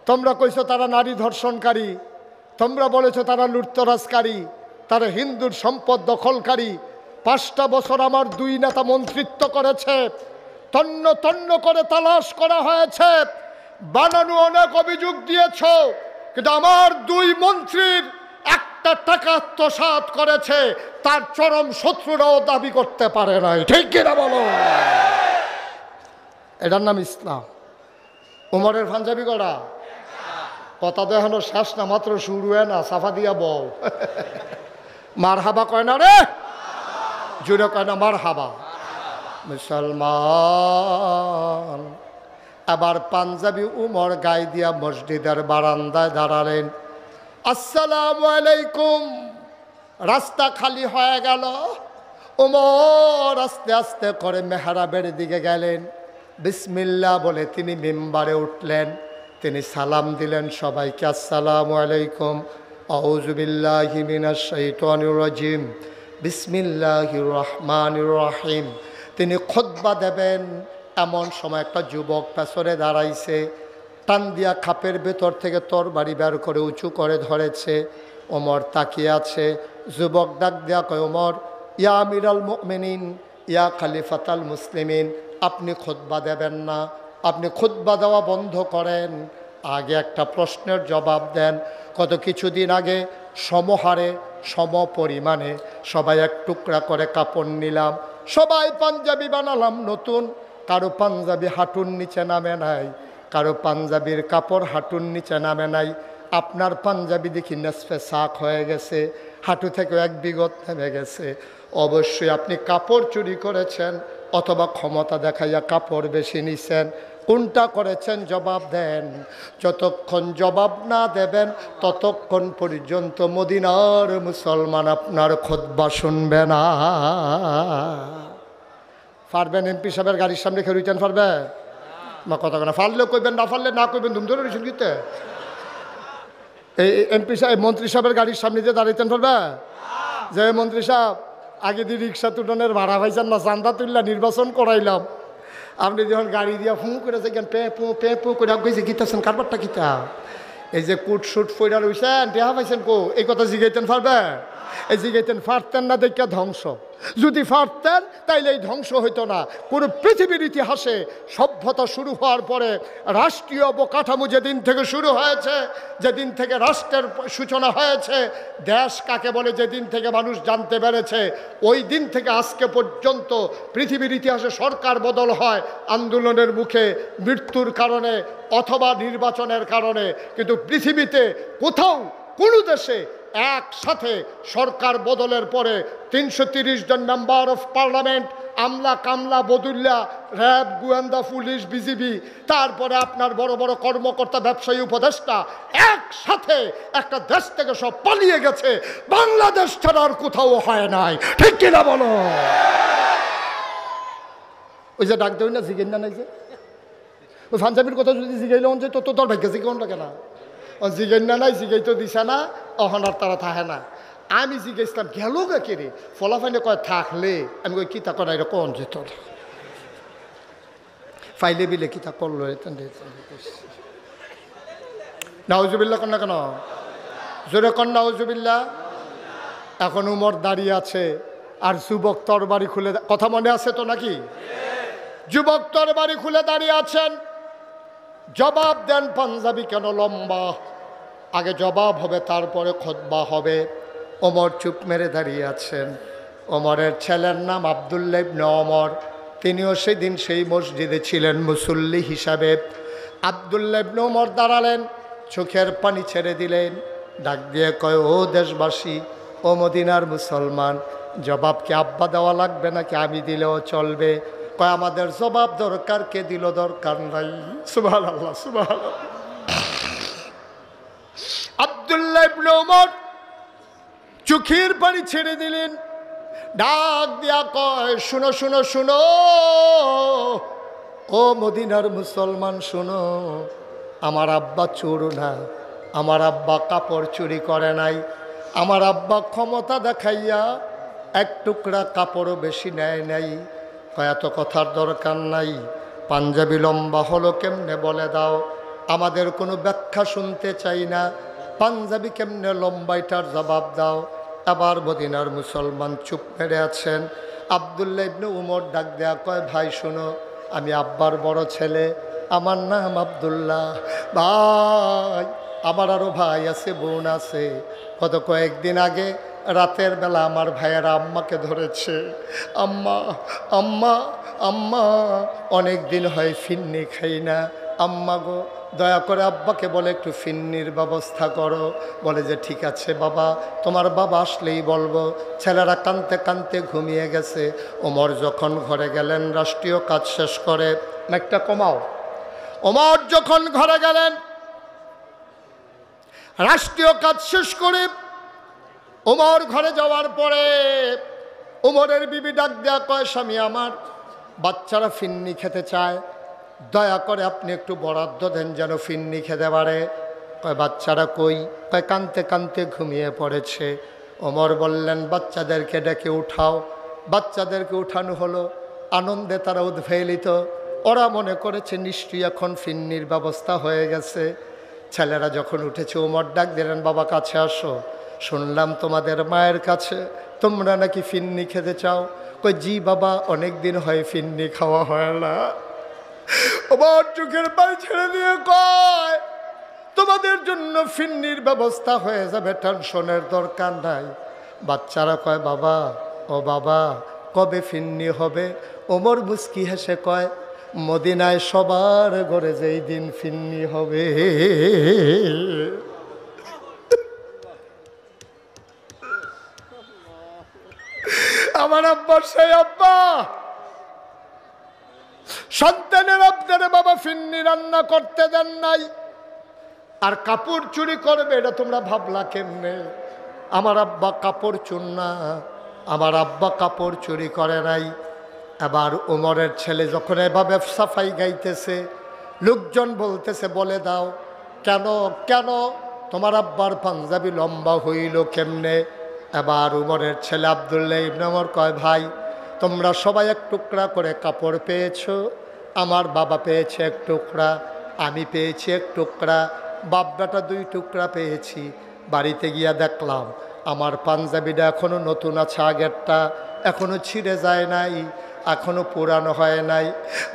তোমরা কইছো তারা নারী ধর্ষণকারী, তোমরা বলেছো তারা লুটতরাজকারী, তারা হিন্দুর সম্পদ দখলকারী। 5টা বছর আমার 2 নেতা মন্ত্রিত্ব করেছে, তন্ন তন্ন করে তালাশ করা হয়েছে, বানানো অনেক অভিযোগ দিয়েছ, কিন্তু আমার 2 মন্ত্রীর একটা টাকা আত্মসাৎ করেছে তার চরম শত্রুরাও দাবি করতে পারে নাই। ঠিক কিনা বলো? এটার নাম ইসলাম। উমরের পাঞ্জাবি করা কথা তো এখনো শেষ না, মাত্র শুরু হয় না। সাফা দিয়া বউ মার হাবা কয় না রে, জুড়ে কয় না মার হাবা। মুসলমান আবার পাঞ্জাবি উমর গায়ে দিয়া মসজিদের বারান্দায় দাঁড়ালেন। আসসালামু আলাইকুম। রাস্তা খালি হয়ে গেল। উমর আস্তে আস্তে করে মেহরাবের দিকে গেলেন। বিসমিল্লাহ বলে তিনি মিম্বারে উঠলেন। তিনি সালাম দিলেন সবাইকে, আসসালামু আলাইকুম, আউযু বিল্লাহি মিনাশ শাইতানির রাজিম, বিসমিল্লাহির রহমানির রহিম। তিনি খুতবা দেবেন, এমন সময় একটা যুবক পেছনে দাঁড়াইছে, টান দিয়া খাপের ভেতর থেকে তরবারি বের করে উঁচু করে ধরেছে। ওমর তাকিয়ে আছে। যুবক ডাক দিয়া কয়, ওমর, ইয়া আমিরাল মুমিনিন, ইয়া খলিফাতাল মুসলিমিন, আপনি খুতবা দেবেন না, আপনি খুতবা দেওয়া বন্ধ করেন, আগে একটা প্রশ্নের জবাব দেন। কত কিছুদিন আগে সমহারে সম পরিমাণে সবাই এক টুকরা করে কাপড় নিলাম, সবাই পাঞ্জাবি বানালাম নতুন। কারো পাঞ্জাবি হাঁটুর নিচে নামে নাই, কারো পাঞ্জাবির কাপড় হাঁটুর নিচে নামে নাই। আপনার পাঞ্জাবি দেখি নেসফে সাক হয়ে গেছে, হাঁটু থেকে 1 বিঘত নেমে গেছে। অবশ্যই আপনি কাপড় চুরি করেছেন, অথবা ক্ষমতা দেখাইয়া কাপড় বেশি নিছেন। কোনটা করেছেন জবাব দেন। যতক্ষণ জবাব না দেবেন ততক্ষণ পর্যন্ত মদিনার মুসলমান আপনার খুতবা শুনবে না। পারবেন এমপি সাহেবের গাড়ির সামনে খেয়ে রিটার্ন পারবেন? মা কথা কেনা ফারলেও কইবেন, না ফারলে না কইবেন, ধুম ধরে রিসুন কিতে এই এমপি সাহেব মন্ত্রী সাহেবের গাড়ির সামনে দিয়ে দাঁড়াইতেন পারবে? যে মন্ত্রী সাহেব আগে দিয়ে রিক্সা তুলনের ভাড়া পাইছেন না, চান্দা তুললা নির্বাচন করাইলাম, আপনি যখন গাড়ি দিয়া ফু করে দেখেন পে পু করে গেছে গীতাছেন কারবারটা কিতা, এই যে কুট শুট ফইরা রইছেন টেহা পাইছেন কো, এই কথা জিগাইতেন পারবে? এই জিগাইতেন পারতেন না দেখা ধ্বংস। যদি পারতেন তাইলে এই ধ্বংস হইতো না। পুরো পৃথিবীর ইতিহাসে সভ্যতা শুরু হওয়ার পরে রাষ্ট্রীয় অবকাঠামো যেদিন থেকে শুরু হয়েছে, যেদিন থেকে রাষ্ট্রের সূচনা হয়েছে, দেশ কাকে বলে যেদিন থেকে মানুষ জানতে পেরেছে, ওই দিন থেকে আজকে পর্যন্ত পৃথিবীর ইতিহাসে সরকার বদল হয় আন্দোলনের মুখে, মৃত্যুর কারণে অথবা নির্বাচনের কারণে। কিন্তু পৃথিবীতে কোথাও কোনো দেশে একসাথে সরকার বদলের পরে ৩৩০ জন মেম্বার অফ পার্লামেন্ট, আমলা কামলা বদুল্লা, র্যাব, গোয়েন্দা পুলিশ, বিজিবি, তারপরে আপনার বড় বড় কর্মকর্তা, ব্যবসায়ী, উপদেষ্টা একসাথে একটা দেশ থেকে সব পালিয়ে গেছে। বাংলাদেশ ছাড়া আর কোথাও হয় নাই, ঠিক কিনা বলো? ওই যে ডাক দেয় না জিগেন না নাই যে ওই পাঞ্জাবির কথা যদি জিগাইল যে তো তোর ভাগ্য জিগাউন লাগে না, জিগাই না নাই জিগাই তো দিছে না, অহন আর তারা থাকে না। আমি জিজ্ঞাসলাম গেল গা কে রে, ফলাফাইনে কয় থাকলে, আমি কই কিতা করা এরকম যেত ফাইলে বিলে কিতা করলো নাউজুবিল্লাহ কন্যা কেন জোরে কন নাউজুবিল্লাহ। এখন উমর দাঁড়িয়ে আছে আর যুবক তরবারি খুলে, কথা মনে আছে তো নাকি? যুবক তরবারি খুলে দাঁড়িয়ে আছেন। জবাব দেন পাঞ্জাবি কেন লম্বা, আগে জবাব হবে তারপরে খুতবা হবে। ওমর চুপ মেরে দাঁড়িয়ে আছেন। ওমরের ছেলের নাম আব্দুল্লাহ ইবনে ওমর, তিনিও সেদিন সেই মসজিদে ছিলেন মুসল্লি হিসাবে। আব্দুল্লাহ ইবনে ওমর দাঁড়ালেন, চোখের পানি ছেড়ে দিলেন, ডাক দিয়ে কয়, ও দেশবাসী, ও মদিনার মুসলমান, জবাব কি আব্বা দেওয়া লাগবে নাকি আমি দিলেও চলবে? কয় আমাদের জবাব দরকার, কে দিল দরকার নাই। সুবহানাল্লাহ সুবহানাল্লাহ। আব্দুল্লাহ ইবনে ওমর চোখের পানি ছেড়ে দিলেন, ডাক দিয়া কয়, শুনো শুনো শুনো, ও মদিনার মুসলমান শুনো, আমার আব্বা চোর না, আমার আব্বা কাপড় চুরি করে নাই, আমার আব্বা ক্ষমতা দেখাইয়া এক টুকরা কাপড়ও বেশি নেয় নাই। এত কথার দরকার নাই, পাঞ্জাবি লম্বা হলো কেমনে বলে দাও, আমাদের কোনো ব্যাখ্যা শুনতে চাই না, পাঞ্জাবি কেমনে লম্বা এটার জবাব দাও। আবার মদিনার মুসলমান চুপ মেরে আছেন। আব্দুল্লাহ ইবনে উমর ডাক দেয়া কয়, ভাই শোনো, আমি আব্বার বড় ছেলে, আমার নাম আব্দুল্লাহ। ভাই, আমার আরও ভাই আছে, বোন আছে। গত কয়েকদিন আগে রাতের বেলা আমার ভাইয়েরা আম্মাকে ধরেছে। আম্মা আম্মা আম্মা, অনেক দিন হয় ফিন্নি খাই না, আম্মা গো দয়া করে আব্বাকে বলে একটু ফিন্নির ব্যবস্থা করো। বলে যে ঠিক আছে বাবা, তোমার বাবা আসলেই বলবো। ছেলেরা কাঁদতে কাঁদতে ঘুমিয়ে গেছে। ওমর যখন ঘরে গেলেন রাষ্ট্রীয় কাজ শেষ করে, একটা কমাও, ওমর যখন ঘরে গেলেন রাষ্ট্রীয় কাজ শেষ করে, ওমর ঘরে যাওয়ার পরে ওমরের বিবি ডাক দেয়া কয়, স্বামী আমার, বাচ্চারা ফিন্নি খেতে চায়, দয়া করে আপনি একটু বরাদ্দ দেন যেন ফিন্নি খেতে পারে। কয় বাচ্চারা কই? কয় কাঁদতে কাঁদতে ঘুমিয়ে পড়েছে। ওমর বললেন, বাচ্চাদেরকে ডেকে উঠাও। বাচ্চাদেরকে উঠানো হলো, আনন্দে তারা উদ্বেলিত। ওরা মনে করেছে নিশ্চয়ই এখন ফিন্নির ব্যবস্থা হয়ে গেছে। ছেলেরা যখন উঠেছে ওমর ডাক দিলেন, বাবা কাছে আসো, শুনলাম তোমাদের মায়ের কাছে তোমরা নাকি ফিন্নি খেতে চাও। কই জি বাবা, অনেক দিন হয় ফিন্নি খাওয়া হয় না। ওমর চোখের পানি ছেড়ে দিয়ে কয়, তোমাদের জন্য ফিন্নির ব্যবস্থা হয়ে যাবে, টেনশনের দরকার নাই। বাচ্চারা কয়, বাবা ও বাবা, কবে ফিন্নি হবে? ওমর মুস্কি হেসে কয়, মদিনায় সবার ঘরে যেই দিন ফিন্নি হবে। আমার আব্বা সেই আব্বা, সন্তানের আপনার বাবা ফিন্নি রান্না করতে দেন নাই, আর কাপড় চুরি করবে এটা তোমরা ভাবলা কেমনে? আমার আব্বা কাপড় চোর না, আমার আব্বা কাপড় চুরি করে নাই। এবার ওমরের ছেলে যখন এভাবে সাফাই গাইতেছে, লোকজন বলতেছে বলে দাও কেন কেন তোমার আব্বার পাঞ্জাবি লম্বা হইল কেমনে? এবার উমরের ছেলে আব্দুল্লাহ ইবনে ওমর কয়, ভাই তোমরা সবাই এক টুকরা করে কাপড় পেয়েছো, আমার বাবা পেয়েছে এক টুকরা, আমি পেয়েছি এক টুকরা, বাব্বাটা 2 টুকরা পেয়েছি। বাড়িতে গিয়া দেখলাম আমার পাঞ্জাবিটা এখনও নতুন আছে, আগেরটা এখনও ছিঁড়ে যায় নাই, এখনও পুরানো হয় নাই।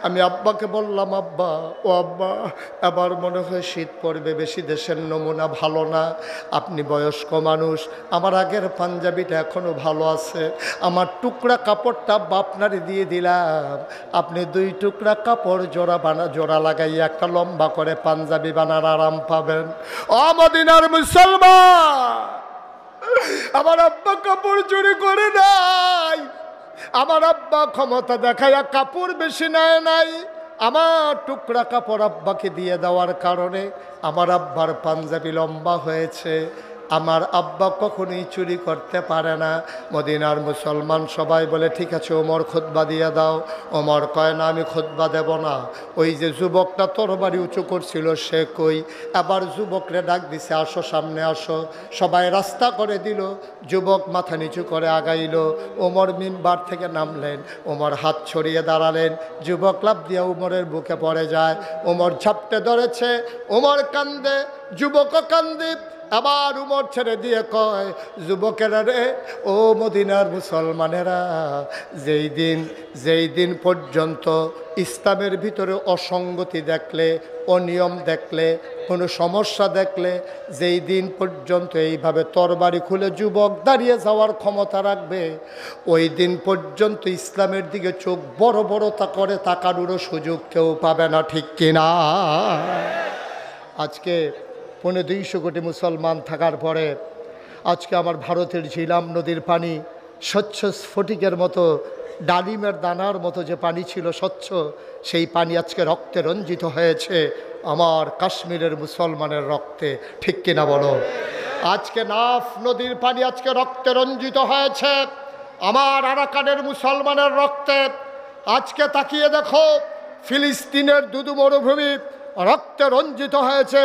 আমি আব্বাকে বললাম, আব্বা ও আব্বা, এবার মনে হয় শীত পড়বে, বেশি দেশের নমুনা ভালো না, আপনি বয়স্ক মানুষ, আমার আগের পাঞ্জাবিটা এখনও ভালো আছে, আমার টুকরা কাপড়টা আব্বা আপনারে দিয়ে দিলাম, আপনি 2 টুকরা কাপড় জোড়া লাগাইয়া একটা লম্বা করে পাঞ্জাবি বানার আরাম পাবেন। ও মদিনার মুসলমান, আমার আব্বা কাপড় চুরি করে নাই, আমার আব্বা ক্ষমতা দেখায়া কাপড় বেশি নেয় নাই, আমার টুকরা কাপড় আব্বাকে দিয়ে দেওয়ার কারণে আমার আব্বার পাঞ্জাবি লম্বা হয়েছে। আমার আব্বা কখনোই চুরি করতে পারে না। মদিনার মুসলমান সবাই বলে, ঠিক আছে ওমর খুতবা দিয়ে দাও। ওমর কয় না, আমি খুতবা দেব না। ওই যে যুবকটা তরবারি উঁচু করছিল সে কই? আবার যুবকরে ডাক দিছে, আসো সামনে আসো। সবাই রাস্তা করে দিল, যুবক মাথা নিচু করে আগাইল। ওমর মিম্বার থেকে নামলেন, ওমর হাত ছড়িয়ে দাঁড়ালেন, যুবক লাফ দিয়ে ওমরের বুকে পড়ে যায়, ওমর ঝাপটে ধরেছে, ওমর কান্দে, যুবকও কান্দে। আবার উমর ছেড়ে দিয়ে কয়, যুবকেরা রে, ও মদিনার মুসলমানেরা, যেই দিন পর্যন্ত ইসলামের ভিতরে অসঙ্গতি দেখলে, অনিয়ম দেখলে, কোনো সমস্যা দেখলে, যেই দিন পর্যন্ত এইভাবে তরবারি খুলে যুবক দাঁড়িয়ে যাওয়ার ক্ষমতা রাখবে, ওই দিন পর্যন্ত ইসলামের দিকে চোখ বড় বড় করে তাকানোরও সুযোগ কেউ পাবে না, ঠিক কিনা? আজকে 250 কোটি মুসলমান থাকার পরে আজকে আমার ভারতের ঝিলাম নদীর পানি স্বচ্ছ স্ফটিকের মতো, ডালিমের দানার মতো যে পানি ছিল স্বচ্ছ, সেই পানি আজকে রক্তে রঞ্জিত হয়েছে, আমার কাশ্মীরের মুসলমানের রক্তে, ঠিক কিনা বলো? আজকে নাফ নদীর পানি আজকে রক্তে রঞ্জিত হয়েছে আমার আরাকানের মুসলমানের রক্তে। আজকে তাকিয়ে দেখো, ফিলিস্তিনের দুদু মরুভূমি রক্তে রঞ্জিত হয়েছে,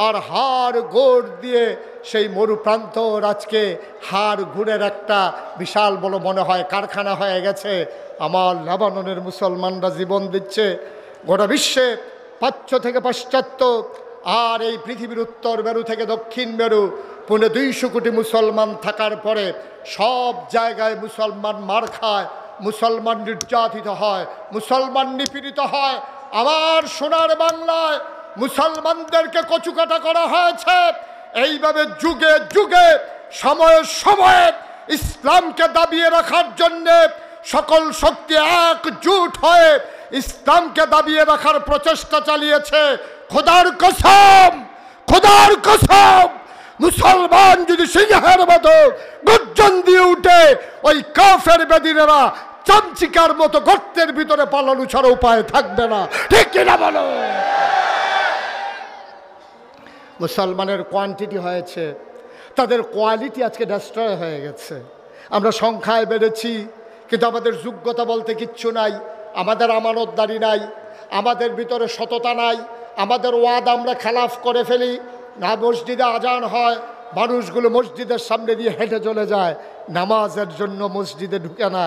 আর হাড় গোড় দিয়ে সেই মরুপ্রান্ত আজকে হাড় গুড়ের একটা বিশাল বড় মনে হয় কারখানা হয়ে গেছে। আমার লেবাননের মুসলমানরা জীবন দিচ্ছে, গোটা বিশ্বে প্রাচ্য থেকে পাশ্চাত্য, আর এই পৃথিবীর উত্তর মেরু থেকে দক্ষিণ মেরু 250 কোটি মুসলমান থাকার পরে সব জায়গায় মুসলমান মার খায়, মুসলমান নির্যাতিত হয়, মুসলমান নিপীড়িত হয়। আমার সোনার বাংলায় মুসলমানদেরকে কচুকাটা করা হয়েছে। এইভাবে যুগে যুগে সময়ে সময়ে ইসলামকে দাবিয়ে রাখার জন্যে সকল শক্তি একজোট হয়ে ইসলামকে দাবিয়ে রাখার প্রচেষ্টা চালিয়েছে। খোদার কসম, খোদার কসম, মুসলমান যদি সিংহের মতো গর্জন দিয়ে উঠে, ওই কাফের বেদিনেরা চামচিকার মতো গর্তের ভিতরে পালানো ছাড়া উপায় থাকবে না, ঠিক কিনা বলো? মুসলমানের কোয়ান্টিটি হয়েছে, তাদের কোয়ালিটি আজকে ডিস্ট্রয় হয়ে গেছে। আমরা সংখ্যায় বেড়েছি, কিন্তু আমাদের যোগ্যতা বলতে কিচ্ছু নাই, আমাদের আমানতদারি নাই, আমাদের ভিতরে সততা নাই, আমাদের ওয়াদা আমরা খেলাফ করে ফেলি। না মসজিদে আজান হয়, মানুষগুলো মসজিদের সামনে দিয়ে হেঁটে চলে যায়, নামাজের জন্য মসজিদে ঢুকে না।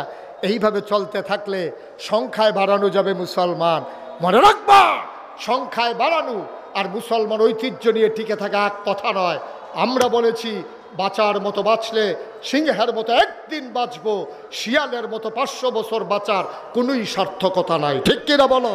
এইভাবে চলতে থাকলে সংখ্যায় বাড়ানো যাবে মুসলমান, মনে রাখবা, সংখ্যায় বাড়ানো আর মুসলমান ঐতিহ্য নিয়ে টিকে থাকা এক কথা নয়। আমরা বলেছি, বাঁচার মতো বাঁচলে সিংহের মতো একদিন বাঁচবো, শিয়ালের মতো 500 বছর বাঁচার কোনোই সার্থকতা নাই, ঠিক কিনা বলো?